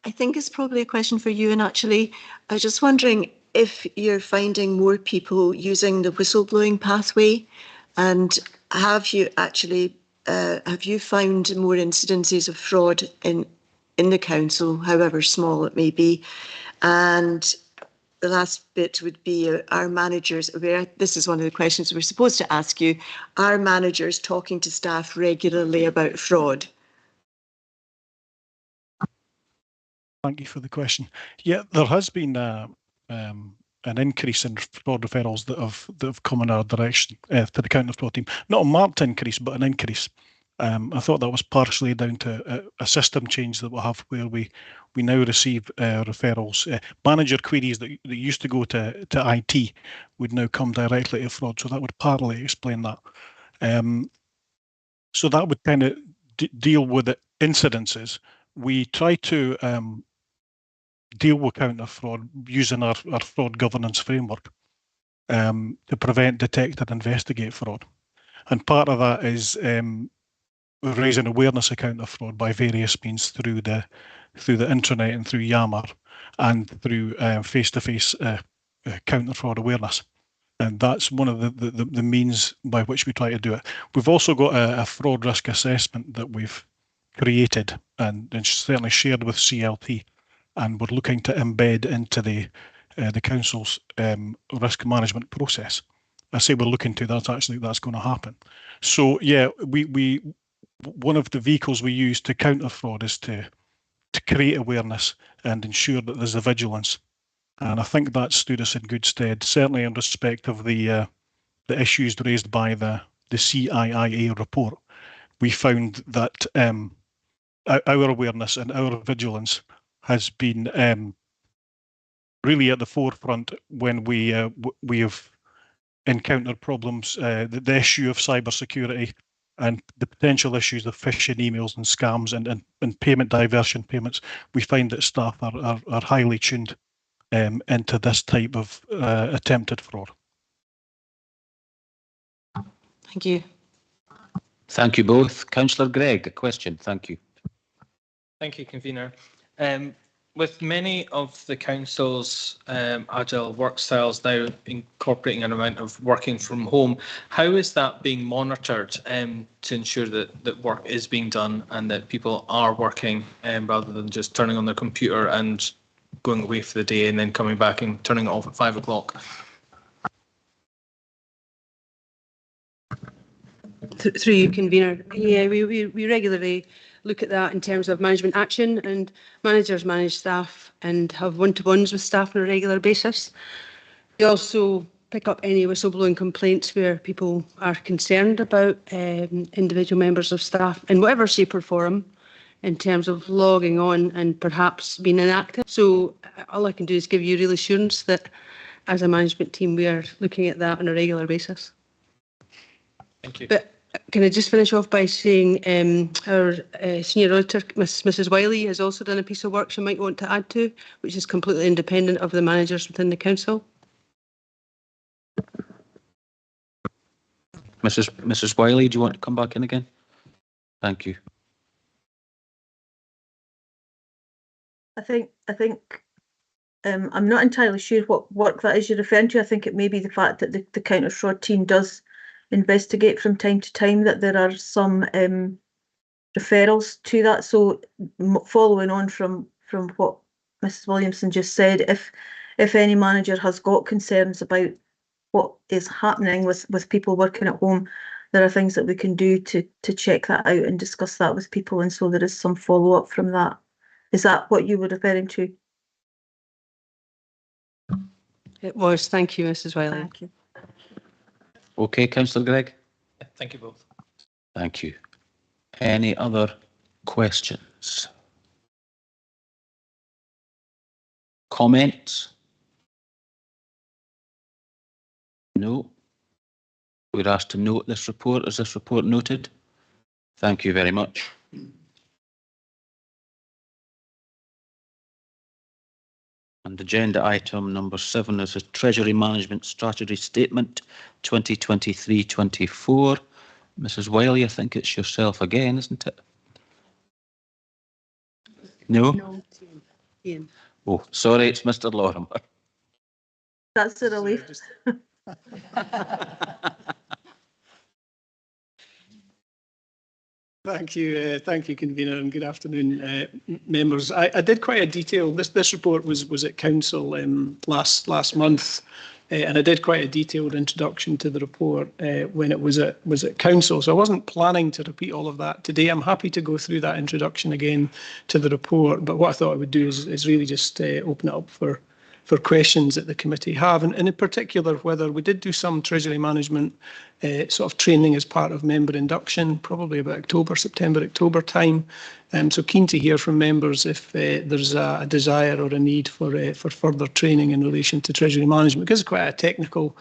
I think it's probably a question for you, and actually, I was just wondering if you're finding more people using the whistleblowing pathway, and have you actually have you found more incidences of fraud in the council, however small it may be? And the last bit would be, are managers aware? This is one of the questions we're supposed to ask you. Are managers talking to staff regularly about fraud? Thank you for the question. Yeah, there has been an increase in fraud referrals that have come in our direction to the counter fraud team. Not a marked increase, but an increase. I thought that was partially down to a system change that we have, where we now receive referrals. Manager queries that used to go to IT would now come directly to fraud, so that would partly explain that. So that would kind of deal with the incidences. We try to deal with counter fraud using our fraud governance framework to prevent, detect, and investigate fraud. And part of that is raising awareness of counter fraud by various means through the intranet and through Yammer and through face-to-face counter fraud awareness. And that's one of the means by which we try to do it. We've also got a fraud risk assessment that we've created and certainly shared with CLT, and we're looking to embed into the council's risk management process. I say we're looking to, that's going to happen. So yeah, we one of the vehicles we use to counter fraud is to create awareness and ensure that there's a vigilance. And I think that stood us in good stead, certainly in respect of the issues raised by the CIIA report. We found that our awareness and our vigilance has been really at the forefront when we have encountered problems, the issue of cybersecurity and the potential issues of phishing emails and scams and payment diversion payments. We find that staff are highly tuned into this type of attempted fraud. Thank you. Thank you both. Councillor Gregg, a question. Thank you. Thank you, Convener. With many of the council's agile work styles now incorporating an amount of working from home, how is that being monitored to ensure that work is being done and that people are working rather than just turning on their computer and going away for the day and then coming back and turning it off at 5 o'clock? Through you, Convener. Yeah, we regularly look at that in terms of management action, and managers manage staff and have one-to-ones with staff on a regular basis. We also pick up any whistleblowing complaints where people are concerned about individual members of staff in whatever shape or form in terms of logging on and perhaps being inactive. So all I can do is give you real assurance that as a management team we are looking at that on a regular basis. Thank you. But can I just finish off by saying our senior auditor, Mrs. Wiley, has also done a piece of work she might want to add to, which is completely independent of the managers within the council. Mrs. Wiley, do you want to come back in again? Thank you. I think I'm not entirely sure what work that is you're referring to. I think it may be the fact that the counter fraud team does investigate from time to time, that there are some referrals to that. So following on from what Mrs. Williamson just said, if any manager has got concerns about what is happening with people working at home, there are things that we can do to check that out and discuss that with people, and so there is some follow-up from that. Is that what you were referring to? It was. Thank you, Mrs. Wiley. Thank you. Okay, Councillor Gregg. Thank you both. Thank you. Any other questions? Comments? No. We're asked to note this report. Is this report noted? Thank you very much. And agenda item number 7 is a Treasury Management Strategy Statement 2023-24. Mrs. Wiley, I think it's yourself again, isn't it? No? No, Ian. Oh, sorry, it's Mr. Lorimer. That's a relief. Thank you, convener, and good afternoon, members. I did quite a detailed. This report was at council last month, and I did quite a detailed introduction to the report when it was at council. So I wasn't planning to repeat all of that today. I'm happy to go through that introduction again to the report. But what I thought I would do is really just open it up for questions that the committee have, and in particular whether we did do some treasury management sort of training as part of member induction, probably about September, October time. So keen to hear from members if there's a desire or a need for further training in relation to treasury management, because it's quite a technical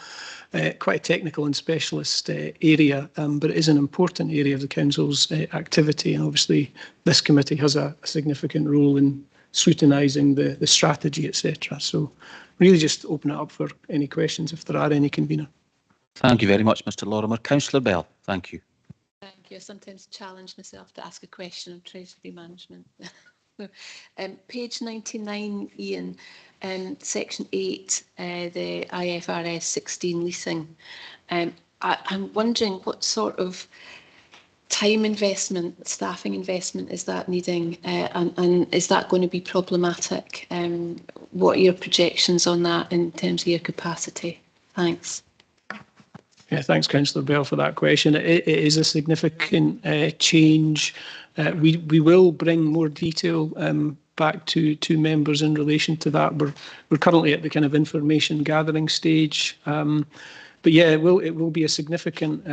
and specialist area, but it is an important area of the council's activity, and obviously this committee has a significant role in scrutinising the strategy, etc. So really just open it up for any questions if there are any, convener. Thank you very much, Mr. Lorimer. Councillor Bell, thank you. Thank you. I sometimes challenge myself to ask a question on treasury management. Page 99, Ian, section 8, the IFRS 16 leasing. I'm wondering what sort of time investment, staffing investment is that needing, and is that going to be problematic? What are your projections on that in terms of your capacity? Thanks. Yeah, thanks, Councillor Bell, for that question. It is a significant change. We will bring more detail back to members in relation to that. We're currently at the kind of information gathering stage. But yeah, it will be a significant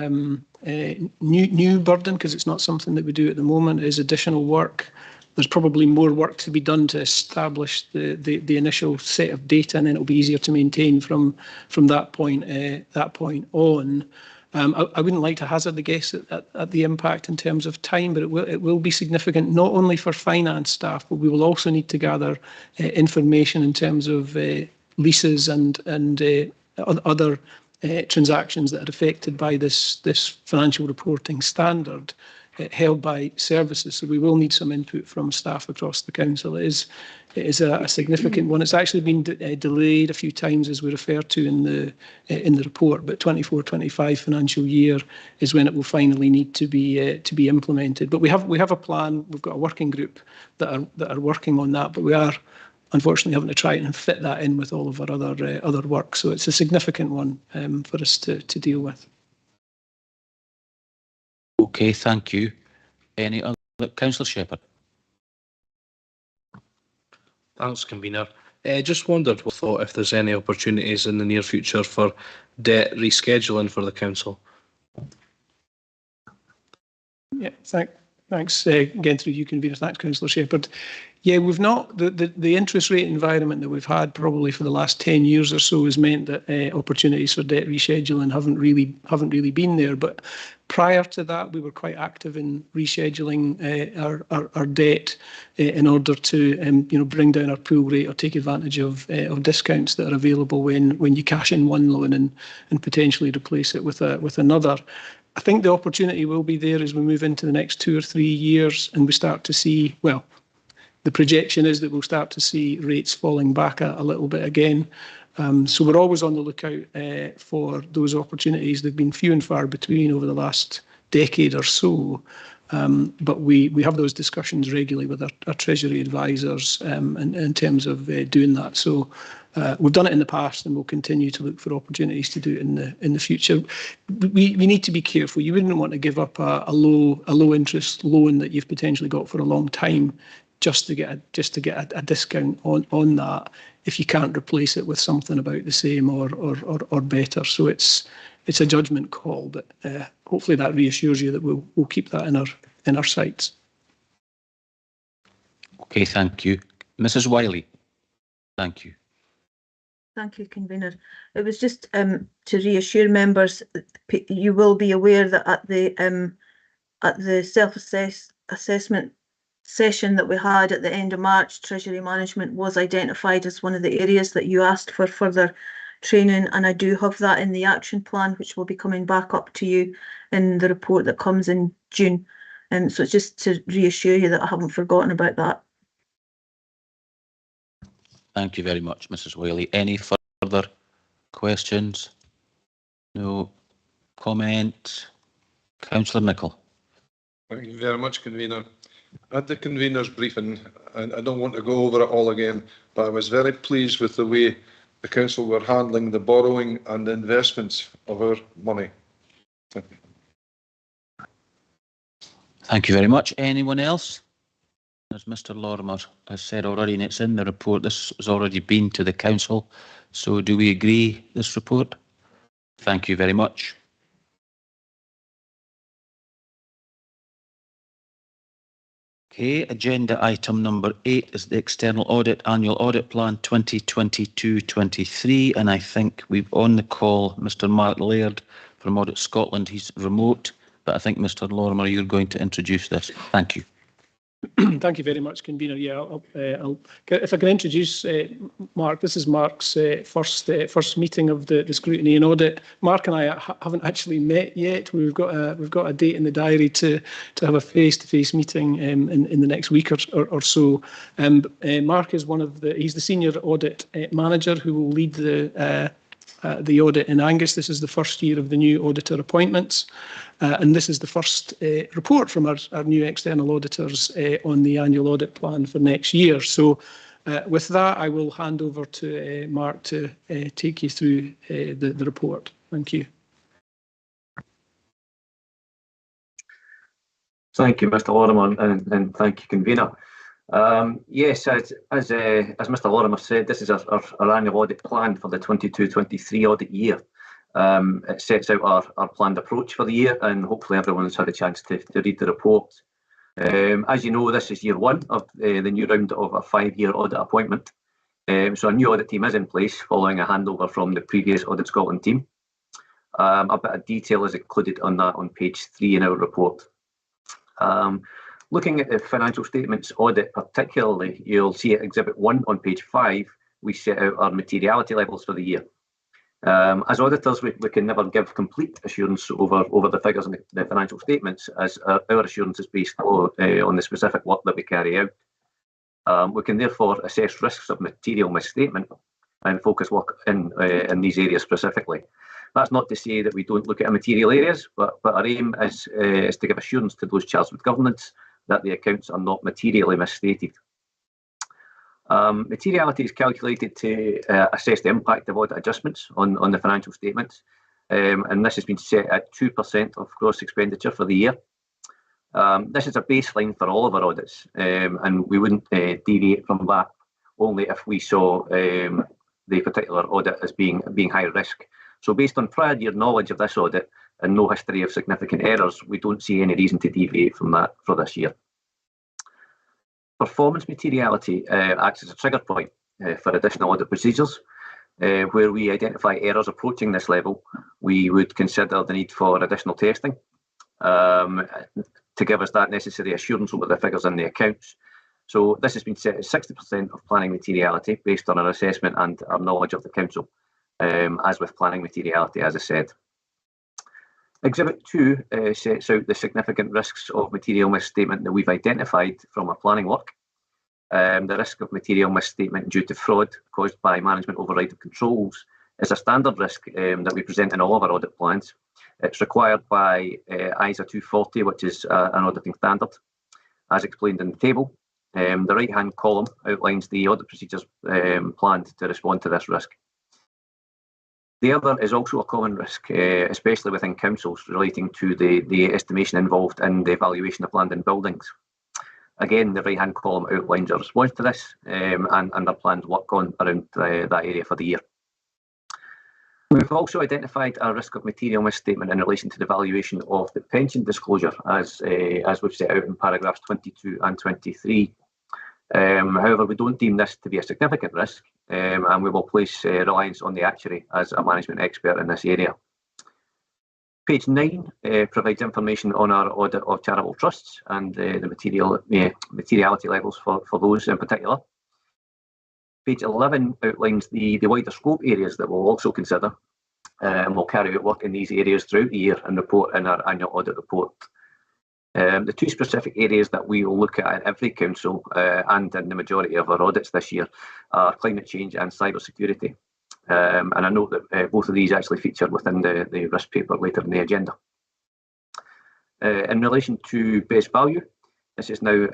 new burden, because it's not something that we do at the moment. It is additional work. There's probably more work to be done to establish the initial set of data, and then it'll be easier to maintain from that point on. I wouldn't like to hazard a guess at the impact in terms of time, but it will be significant, not only for finance staff, but we will also need to gather information in terms of leases and other transactions that are affected by this financial reporting standard held by services. So we will need some input from staff across the council. It is a significant one. It's actually been delayed a few times, as we refer to in the report, but 24-25 financial year is when it will finally need to be implemented. But we have a plan. We've got a working group that are working on that, but we are unfortunately having to try and fit that in with all of our other work. So it's a significant one for us to deal with. Okay, thank you. Any other? Councillor Shepherd. Thanks, convener. Just wondered if there's any opportunities in the near future for debt rescheduling for the council. Yeah, thanks again through you, convener. Thanks, Councillor Shepherd. Yeah, we've not, the interest rate environment that we've had probably for the last 10 years or so has meant that opportunities for debt rescheduling haven't really been there. But prior to that, we were quite active in rescheduling our debt in order to bring down our pool rate or take advantage of discounts that are available when you cash in one loan and potentially replace it with another. I think the opportunity will be there as we move into the next 2 or 3 years and we start to see, well, the projection is that we'll start to see rates falling back a little bit again. So we're always on the lookout for those opportunities. They've been few and far between over the last decade or so. But we have those discussions regularly with our Treasury advisors in terms of doing that. So we've done it in the past and we'll continue to look for opportunities to do it in the future. We need to be careful. You wouldn't want to give up a low interest loan that you've potentially got for a long time just to get a discount on that if you can't replace it with something about the same or better. So it's a judgment call, but hopefully that reassures you that we'll keep that in our sights. Okay, thank you. Mrs. Wiley. Thank you. Thank you, convener. It was just to reassure members, you will be aware that at the self-assessment session that we had at the end of March, Treasury Management was identified as one of the areas that you asked for further training, and I do have that in the action plan, which will be coming back up to you in the report that comes in June. So it's just to reassure you that I haven't forgotten about that. Thank you very much, Mrs. Whaley. Any further questions? No comment? Councillor Nicholl. Thank you very much, Convener. At the Convener's briefing, and I don't want to go over it all again, but I was very pleased with the way the Council were handling the borrowing and the investments of our money. Thank you. Thank you very much. Anyone else? As Mr Lorimer has said already, and it's in the report, this has already been to the Council. So do we agree this report? Thank you very much. Okay, agenda item number 8 is the External Audit Annual Audit Plan 2022-23, and I think we've on the call Mr Mark Laird from Audit Scotland. He's remote, but I think Mr Lorimer, you're going to introduce this. Thank you. Thank you very much, Convener. Yeah, if I can introduce Mark. This is Mark's first meeting of the Scrutiny and Audit. Mark and I haven't actually met yet. We've got a date in the diary to have a face-to-face meeting in the next week or so. Mark is he's the senior audit manager who will lead the audit in Angus. This is the first year of the new auditor appointments, and this is the first report from our new external auditors on the annual audit plan for next year. So with that, I will hand over to Mark to take you through the report. Thank you. Thank you, Mr Lorimer, and thank you, Convener. Yes, as Mr Lorimer said, this is our annual audit plan for the 22-23 audit year. It sets out our planned approach for the year, and hopefully everyone's had a chance to read the report. As you know, this is year 1 of the new round of a 5-year audit appointment. So a new audit team is in place following a handover from the previous Audit Scotland team. A bit of detail is included on that on page 3 in our report. Looking at the financial statements audit particularly, you'll see at Exhibit 1 on page 5, we set out our materiality levels for the year. As auditors, we can never give complete assurance over the figures in the financial statements, as our assurance is based on the specific work that we carry out. We can therefore assess risks of material misstatement and focus work in these areas specifically. That's not to say that we don't look at material areas, but our aim is to give assurance to those charged with governance that the accounts are not materially misstated. Materiality is calculated to assess the impact of audit adjustments on the financial statements, and this has been set at 2% of gross expenditure for the year. This is a baseline for all of our audits, and we wouldn't deviate from that only if we saw the particular audit as being high risk. So based on prior year knowledge of this audit and no history of significant errors, we don't see any reason to deviate from that for this year. Performance materiality acts as a trigger point for additional audit procedures. Where we identify errors approaching this level, we would consider the need for additional testing to give us that necessary assurance over the figures in the accounts. So this has been set at 60% of planning materiality based on our assessment and our knowledge of the council, as with planning materiality, as I said. Exhibit 2 sets out the significant risks of material misstatement that we've identified from our planning work. The risk of material misstatement due to fraud caused by management override of controls is a standard risk that we present in all of our audit plans. It's required by ISA 240, which is an auditing standard, as explained in the table. The right-hand column outlines the audit procedures planned to respond to this risk. The other is also a common risk, especially within councils, relating to the estimation involved in the evaluation of land and buildings. Again, the right-hand column outlines our response to this and our planned work around that area for the year. We've also identified a risk of material misstatement in relation to the valuation of the pension disclosure, as we've set out in paragraphs 22 and 23. However, we don't deem this to be a significant risk, and we will place reliance on the actuary as a management expert in this area. Page 9 provides information on our audit of charitable trusts and the materiality levels for those in particular. Page 11 outlines the wider scope areas that we'll also consider, and we'll carry out work in these areas throughout the year and report in our annual audit report. The two specific areas that we will look at in every council and in the majority of our audits this year are climate change and cyber security. And I note that both of these actually feature within the risk paper later in the agenda. In relation to best value, this is now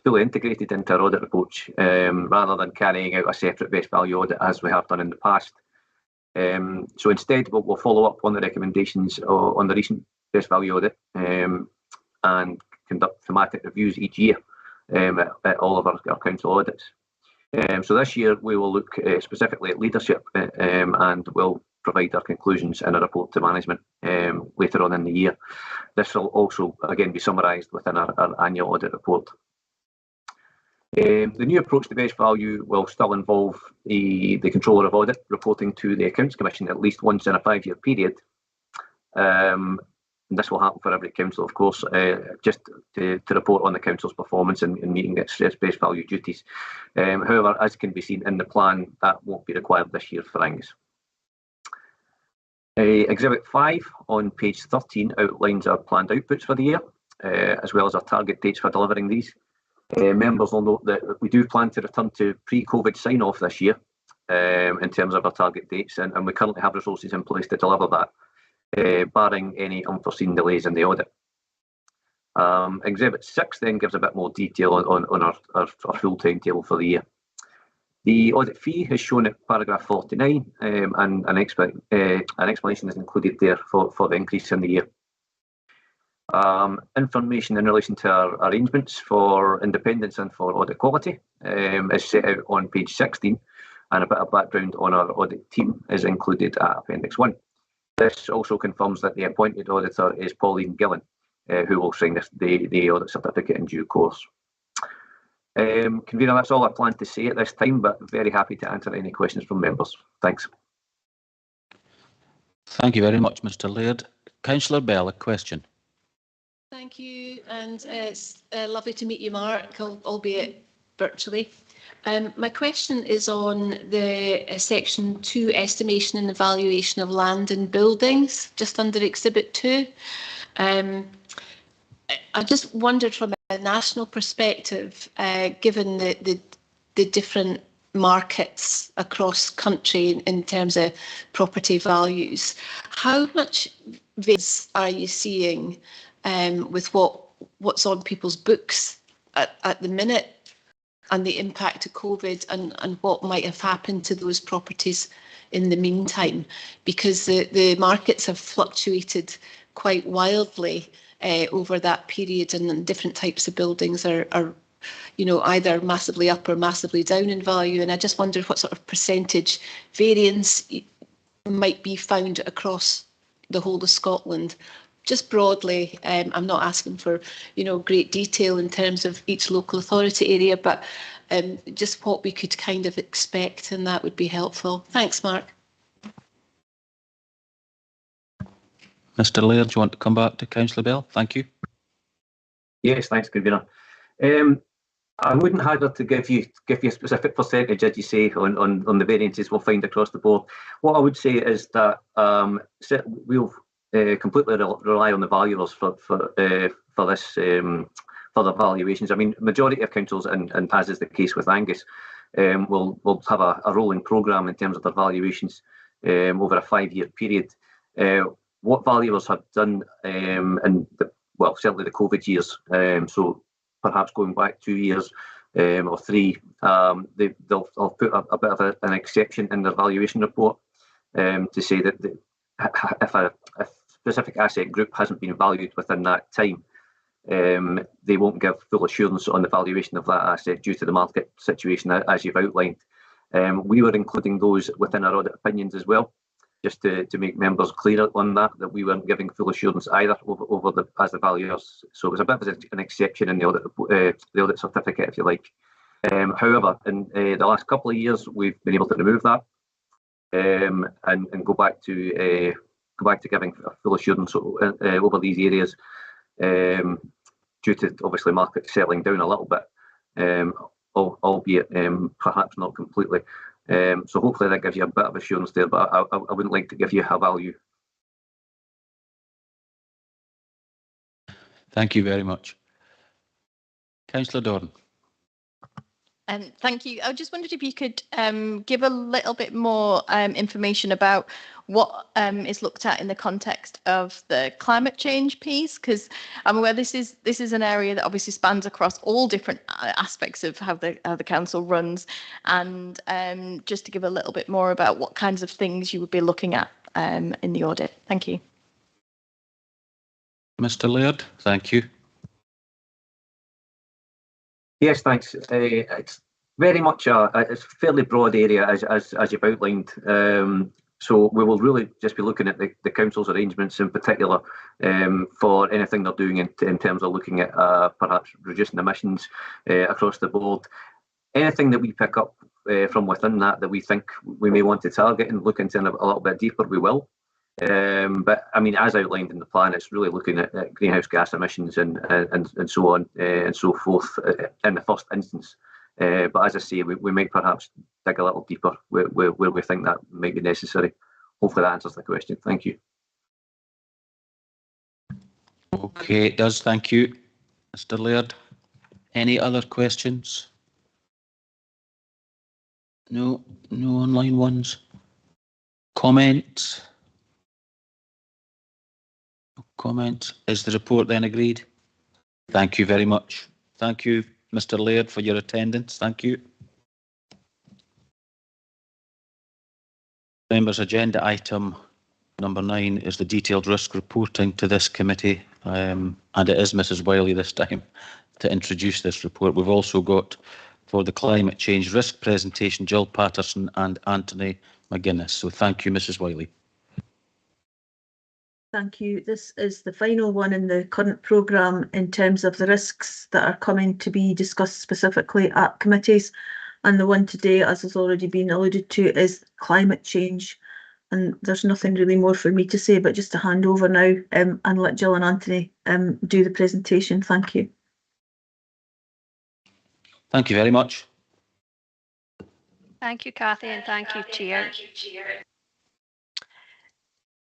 fully integrated into our audit reports rather than carrying out a separate best value audit as we have done in the past. So instead, we'll follow up on the recommendations on the recent best value audit and conduct thematic reviews each year at all of our council audits. So this year we will look specifically at leadership and we'll provide our conclusions in a report to management later on in the year. This will also again be summarised within our annual audit report. The new approach to best value will still involve the controller of audit reporting to the Accounts Commission at least once in a 5-year period. And this will happen for every council, of course, just to report on the council's performance in meeting its best value duties. However, as can be seen in the plan, that won't be required this year for Angus. Exhibit 5 on page 13 outlines our planned outputs for the year, as well as our target dates for delivering these. Members will note that we do plan to return to pre-COVID sign-off this year in terms of our target dates, and we currently have resources in place to deliver that, barring any unforeseen delays in the audit. Exhibit 6 then gives a bit more detail on our full timetable for the year. The audit fee is shown at paragraph 49 and an explanation is included there for the increase in the year. Information in relation to our arrangements for independence and for audit quality is set out on page 16, and a bit of background on our audit team is included at Appendix 1. This also confirms that the appointed auditor is Pauline Gillen, who will sign the audit certificate in due course. Convener, that's all I plan to say at this time, but very happy to answer any questions from members. Thanks. Thank you very much, Mr. Laird. Councillor Bell, a question. Thank you, and it's lovely to meet you, Mark, albeit virtually. My question is on the section 2, estimation and evaluation of land and buildings, just under Exhibit 2. I just wondered from a national perspective, given the different markets across country in terms of property values, how much variance are you seeing with what's on people's books at the minute and the impact of COVID and what might have happened to those properties in the meantime? Because the markets have fluctuated quite wildly over that period, and different types of buildings are either massively up or massively down in value. And I just wondered what sort of percentage variance might be found across the whole of Scotland. Just broadly, I'm not asking for great detail in terms of each local authority area, but just what we could kind of expect, and that would be helpful. Thanks, Mark. Mr. Laird, do you want to come back to Councillor Bell? Thank you. Yes, thanks, Convener. I wouldn't hazard to give you a specific percentage, as you say, on the variances we'll find across the board. What I would say is that we'll completely rely on the valuers for this for the valuations. I mean, majority of councils, and as is the case with Angus, will have a rolling programme in terms of their valuations over a 5-year period. What valuers have done certainly the COVID years, so perhaps going back 2 years or 3, they'll put a bit of an exception in their valuation report to say that if a specific asset group hasn't been valued within that time, they won't give full assurance on the valuation of that asset due to the market situation as you've outlined. We were including those within our audit opinions as well, just to make members clear on that we weren't giving full assurance either as the valuers. So it was a bit of an exception in the audit certificate, if you like. However, in the last couple of years, we've been able to remove that and go back to giving full assurance over these areas due to obviously market settling down a little bit, albeit perhaps not completely. So hopefully that gives you a bit of assurance there, but I wouldn't like to give you a value. Thank you very much. Councillor Doran. Thank you. I just wondered if you could give a little bit more information about what is looked at in the context of the climate change piece, because I'm aware this is an area that obviously spans across all different aspects of how the council runs, and just to give a little bit more about what kinds of things you would be looking at in the audit. Thank you. Mr. Laird, thank you. Yes, thanks. It's very much it's a fairly broad area as you've outlined. So we will really just be looking at the council's arrangements in particular for anything they're doing in terms of looking at perhaps reducing emissions across the board. Anything that we pick up from within that we think we may want to target and look into a little bit deeper, we will. But I mean, as outlined in the plan, it's really looking at greenhouse gas emissions and so on and so forth in the first instance. But as I say, we might perhaps dig a little deeper where we think that might be necessary. Hopefully that answers the question. Thank you. Okay, it does. Thank you, Mr. Laird. Any other questions? No online ones. Comments? Comments? Is the report then agreed? Thank you very much. Thank you, Mr. Laird, for your attendance. Thank you. Members, agenda item number 9 is the detailed risk reporting to this committee, and it is Mrs. Wiley this time to introduce this report. We've also got, for the climate change risk presentation, Jill Patterson and Anthony McGuinness. So thank you, Mrs. Wiley. Thank you. This is the final one in the current programme in terms of the risks that are coming to be discussed specifically at committees. And the one today, as has already been alluded to, is climate change. And there's nothing really more for me to say, but just to hand over now and let Jill and Anthony do the presentation. Thank you. Thank you very much. Thank you, Cathy, and thank you, Chair.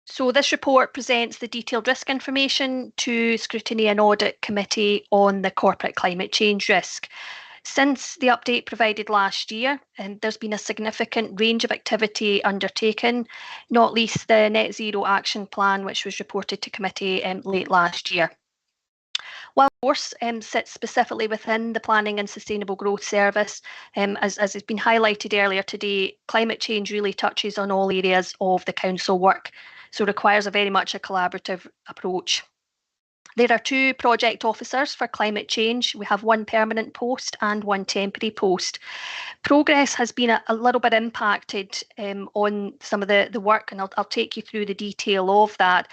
So this report presents the detailed risk information to Scrutiny and Audit Committee on the corporate climate change risk. Since the update provided last year, and there's been a significant range of activity undertaken, not least the Net Zero Action Plan, which was reported to committee late last year. While of course sits specifically within the Planning and Sustainable Growth Service, as has been highlighted earlier today, climate change really touches on all areas of the council work, so requires very much a collaborative approach. There are 2 project officers for climate change. We have 1 permanent post and 1 temporary post. Progress has been a little bit impacted on some of the work, and I'll take you through the detail of that,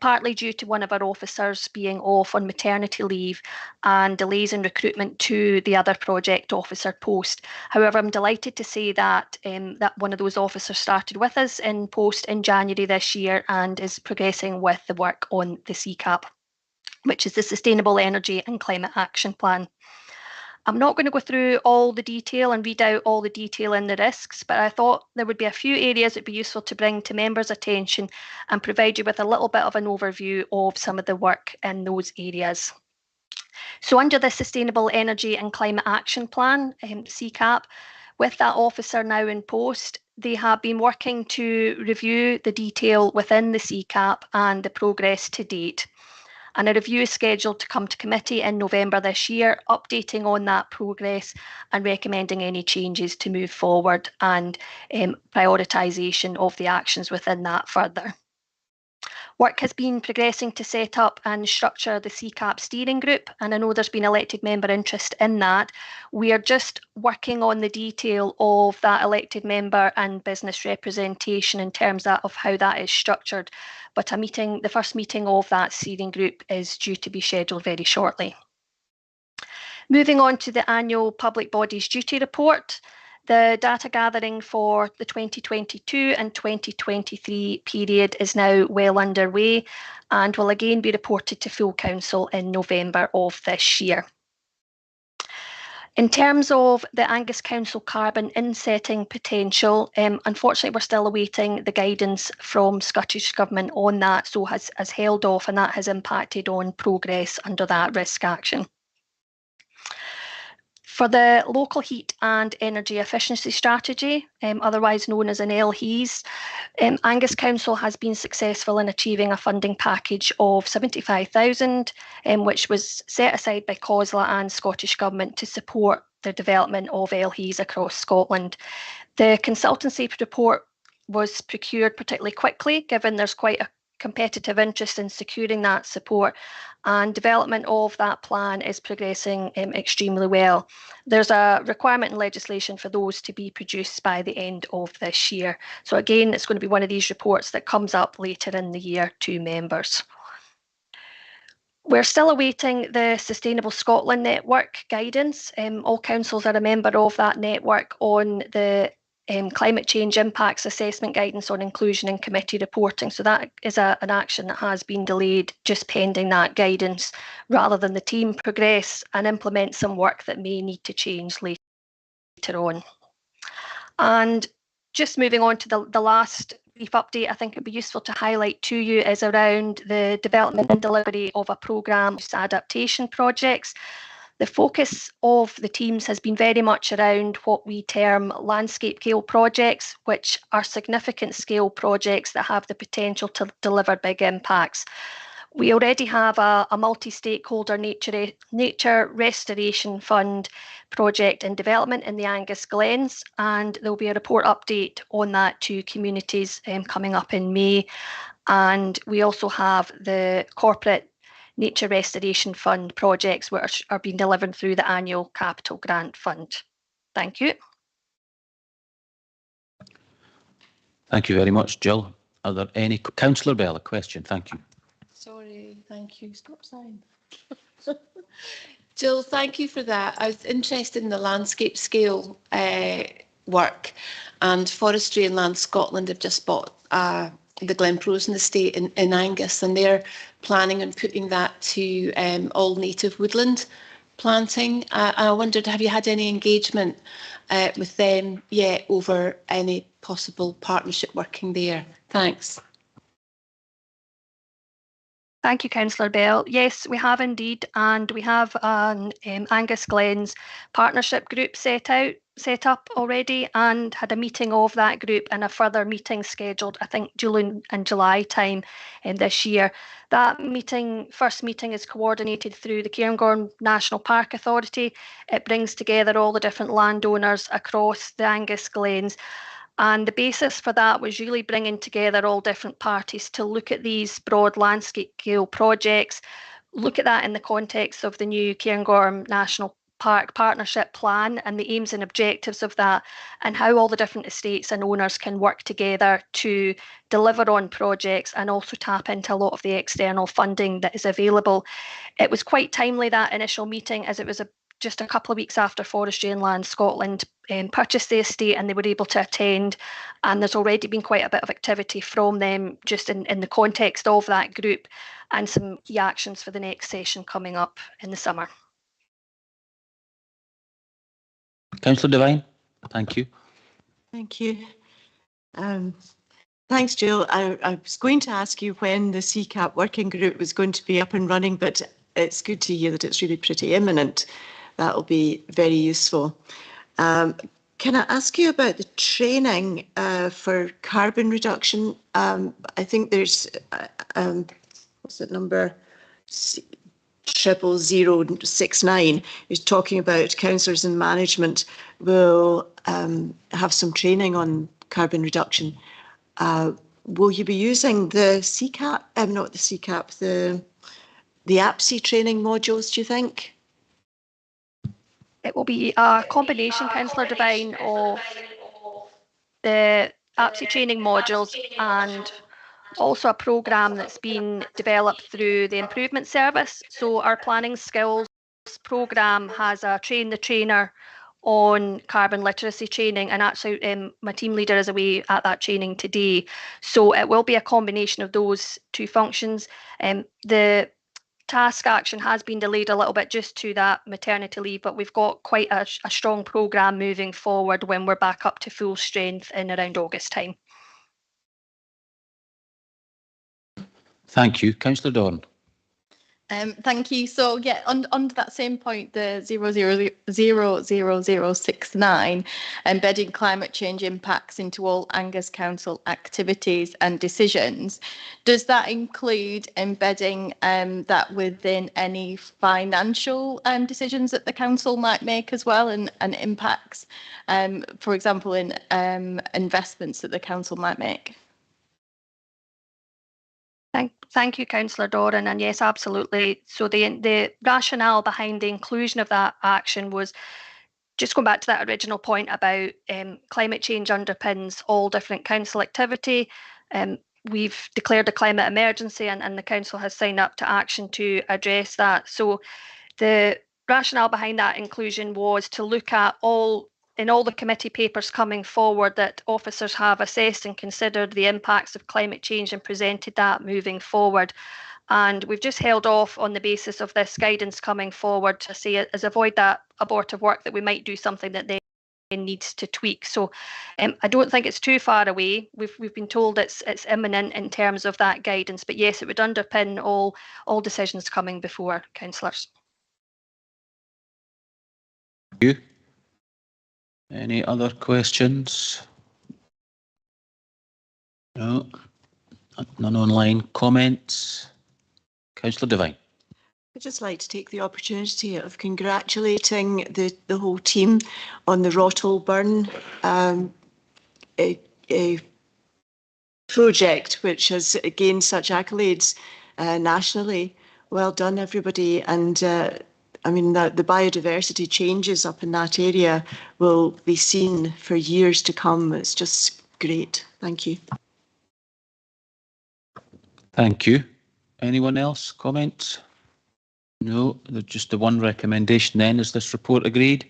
partly due to one of our officers being off on maternity leave and delays in recruitment to the other project officer post. However, I'm delighted to say that that one of those officers started with us in post in January this year and is progressing with the work on the CCAP, which is the Sustainable Energy and Climate Action Plan. I'm not going to go through all the detail and read out all the detail in the risks, but I thought there would be a few areas that would be useful to bring to members' attention and provide you with a little bit of an overview of some of the work in those areas. So under the Sustainable Energy and Climate Action Plan, CCAP, with that officer now in post, they have been working to review the detail within the CCAP and the progress to date. And a review is scheduled to come to committee in November this year, updating on that progress and recommending any changes to move forward and prioritisation of the actions within that further. Work has been progressing to set up and structure the CCAP steering group, and I know there's been elected member interest in that. We are just working on the detail of that elected member and business representation in terms of how that is structured, but the first meeting of that steering group is due to be scheduled very shortly. Moving on to the annual Public Bodies Duty Report. The data gathering for the 2022 and 2023 period is now well underway and will again be reported to full council in November of this year. In terms of the Angus Council carbon insetting potential, unfortunately we're still awaiting the guidance from Scottish Government on that, so has held off, and that has impacted on progress under that risk action. For the Local Heat and Energy Efficiency Strategy, otherwise known as an LHES, Angus Council has been successful in achieving a funding package of 75,000, which was set aside by COSLA and Scottish Government to support the development of LHEs across Scotland. The consultancy report was procured particularly quickly, given there's quite a competitive interest in securing that support, and development of that plan is progressing extremely well. There's a requirement in legislation for those to be produced by the end of this year. So again, it's going to be one of these reports that comes up later in the year to members. We're still awaiting the Sustainable Scotland Network guidance. All councils are a member of that network on the climate change impacts assessment guidance on inclusion in committee reporting. So that is an action that has been delayed, just pending that guidance, rather than the team progress and implement some work that may need to change later on. And just moving on to the last brief update, I think it'd be useful to highlight to you is around the development and delivery of a programme of adaptation projects. The focus of the teams has been very much around what we term landscape scale projects, which are significant scale projects that have the potential to deliver big impacts. We already have a multi-stakeholder nature restoration fund project in development in the Angus Glens, and there'll be a report update on that to communities coming up in May. And we also have the corporate Nature Restoration Fund projects which are being delivered through the annual Capital Grant Fund. Thank you. Thank you very much, Jill. Are there any? Councillor Bell, a question. Thank you. Sorry, thank you. Stop sign. Jill, thank you for that. I was interested in the landscape scale work, and Forestry and Land Scotland have just bought the Glenprosen estate in Angus, and they're planning on putting that to all native woodland planting. I wondered, have you had any engagement with them yet over any possible partnership working there? Thanks. Thank you, Councillor Bell. Yes, we have indeed, and we have an Angus Glens partnership group set up already, and had a meeting of that group and a further meeting scheduled, I think, June and July time this year. That first meeting is coordinated through the Cairngorm National Park Authority. It brings together all the different landowners across the Angus Glens. And the basis for that was really bringing together all different parties to look at these broad landscape scale projects, look at that in the context of the new Cairngorm National Park Partnership Plan and the aims and objectives of that, and how all the different estates and owners can work together to deliver on projects and also tap into a lot of the external funding that is available. It was quite timely, that initial meeting, as it was just a couple of weeks after Forestry and Land Scotland purchased the estate, and they were able to attend, and there's already been quite a bit of activity from them just in the context of that group, and some key actions for the next session coming up in the summer. Councillor Devine, thank you. Thank you. Thanks, Jill. I was going to ask you when the CCAP working group was going to be up and running, but it's good to hear that it's really pretty imminent. That'll be very useful. Can I ask you about the training for carbon reduction? I think there's, what's that number? 00069 is talking about councillors and management will have some training on carbon reduction. Will you be using the CCAP, not the CCAP, the APSI training modules, do you think? It will be a combination, Councillor Devine, of the APSI training modules and also a programme that's been developed through the Improvement Service. So our planning skills programme has a train the trainer on carbon literacy training, and actually my team leader is away at that training today. So it will be a combination of those two functions. The task action has been delayed a little bit just to that maternity leave, but we've got quite a strong programme moving forward when we're back up to full strength in around August time. Thank you. Councillor Dorn. Thank you. So yeah, on that same point, the 00069, embedding climate change impacts into all Angus Council activities and decisions. Does that include embedding that within any financial decisions that the council might make as well, and impacts, for example, in investments that the council might make? Thank you, Councillor Doran. And yes, absolutely. So the rationale behind the inclusion of that action was just going back to that original point about climate change underpins all different council activity. We've declared a climate emergency, and the council has signed up to action to address that. So the rationale behind that inclusion was to look at in all the committee papers coming forward, that officers have assessed and considered the impacts of climate change and presented that moving forward. And we've just held off on the basis of this guidance coming forward to say, as avoid that abortive work, that we might do something that then needs to tweak. So I don't think it's too far away. We've been told it's imminent in terms of that guidance, but yes, it would underpin all decisions coming before councillors. Thank you. Any other questions? No. None online. Comments? Councillor Devine. I'd just like to take the opportunity of congratulating the whole team on the Rottle Burn a project which has gained such accolades nationally. Well done, everybody. And I mean, the biodiversity changes up in that area will be seen for years to come. It's just great. Thank you. Thank you. Anyone else? Comments? No, just the one recommendation then. Is this report agreed?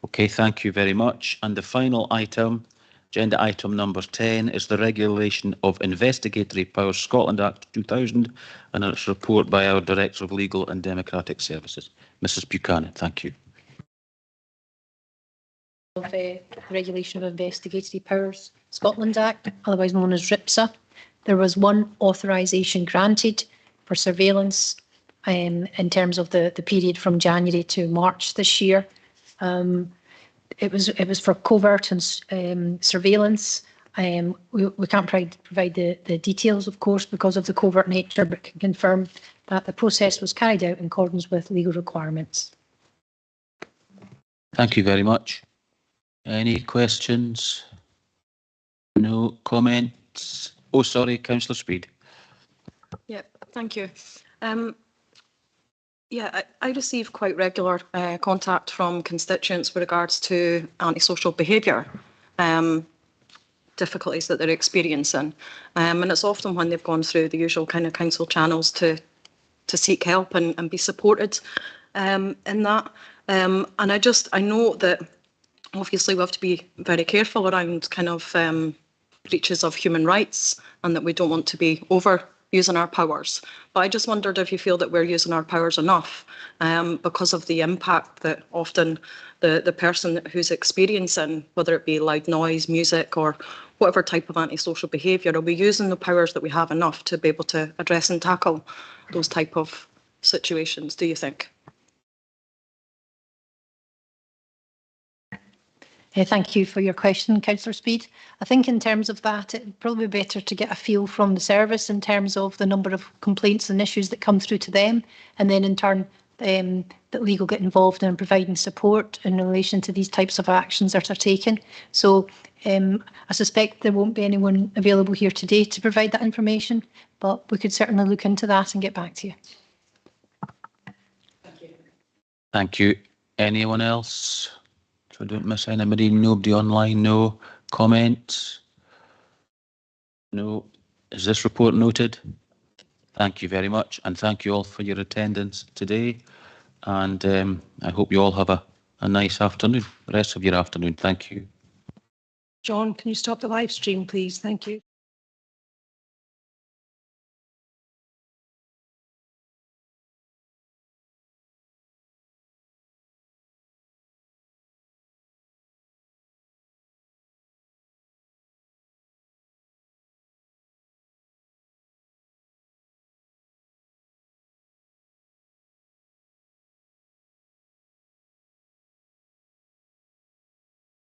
Okay, thank you very much. And the final item, agenda item number 10, is the Regulation of Investigatory Powers Scotland Act 2000, and its report by our Director of Legal and Democratic Services, Mrs Buchanan. Thank you. Of Regulation of Investigatory Powers Scotland Act, otherwise known as RIPSA. There was one authorisation granted for surveillance in terms of the period from January to March this year. It was for covert and surveillance. We can't provide the details, of course, because of the covert nature, but can confirm that the process was carried out in accordance with legal requirements. Thank you very much. Any questions? No comments? Oh, sorry, Councillor Speed. Yeah, thank you. Yeah, I receive quite regular contact from constituents with regards to antisocial behaviour difficulties that they're experiencing. And it's often when they've gone through the usual kind of council channels to seek help and be supported in that. And I know that obviously we have to be very careful around kind of breaches of human rights, and that we don't want to be over using our powers. But I just wondered if you feel that we're using our powers enough because of the impact that often the person who's experiencing, whether it be loud noise, music, or whatever type of antisocial behaviour, are we using the powers that we have enough to be able to address and tackle those type of situations, do you think? Thank you for your question, Councillor Speed. I think in terms of that, it'd probably be better to get a feel from the service in terms of the number of complaints and issues that come through to them, and then in turn that legal get involved in providing support in relation to these types of actions that are taken. So I suspect there won't be anyone available here today to provide that information, but we could certainly look into that and get back to you. Thank you. Anyone else? So I don't miss anybody. Nobody online. No comments. No. Is this report noted? Thank you very much, and thank you all for your attendance today. And I hope you all have a nice afternoon, the rest of your afternoon. Thank you. John, can you stop the live stream, please? Thank you.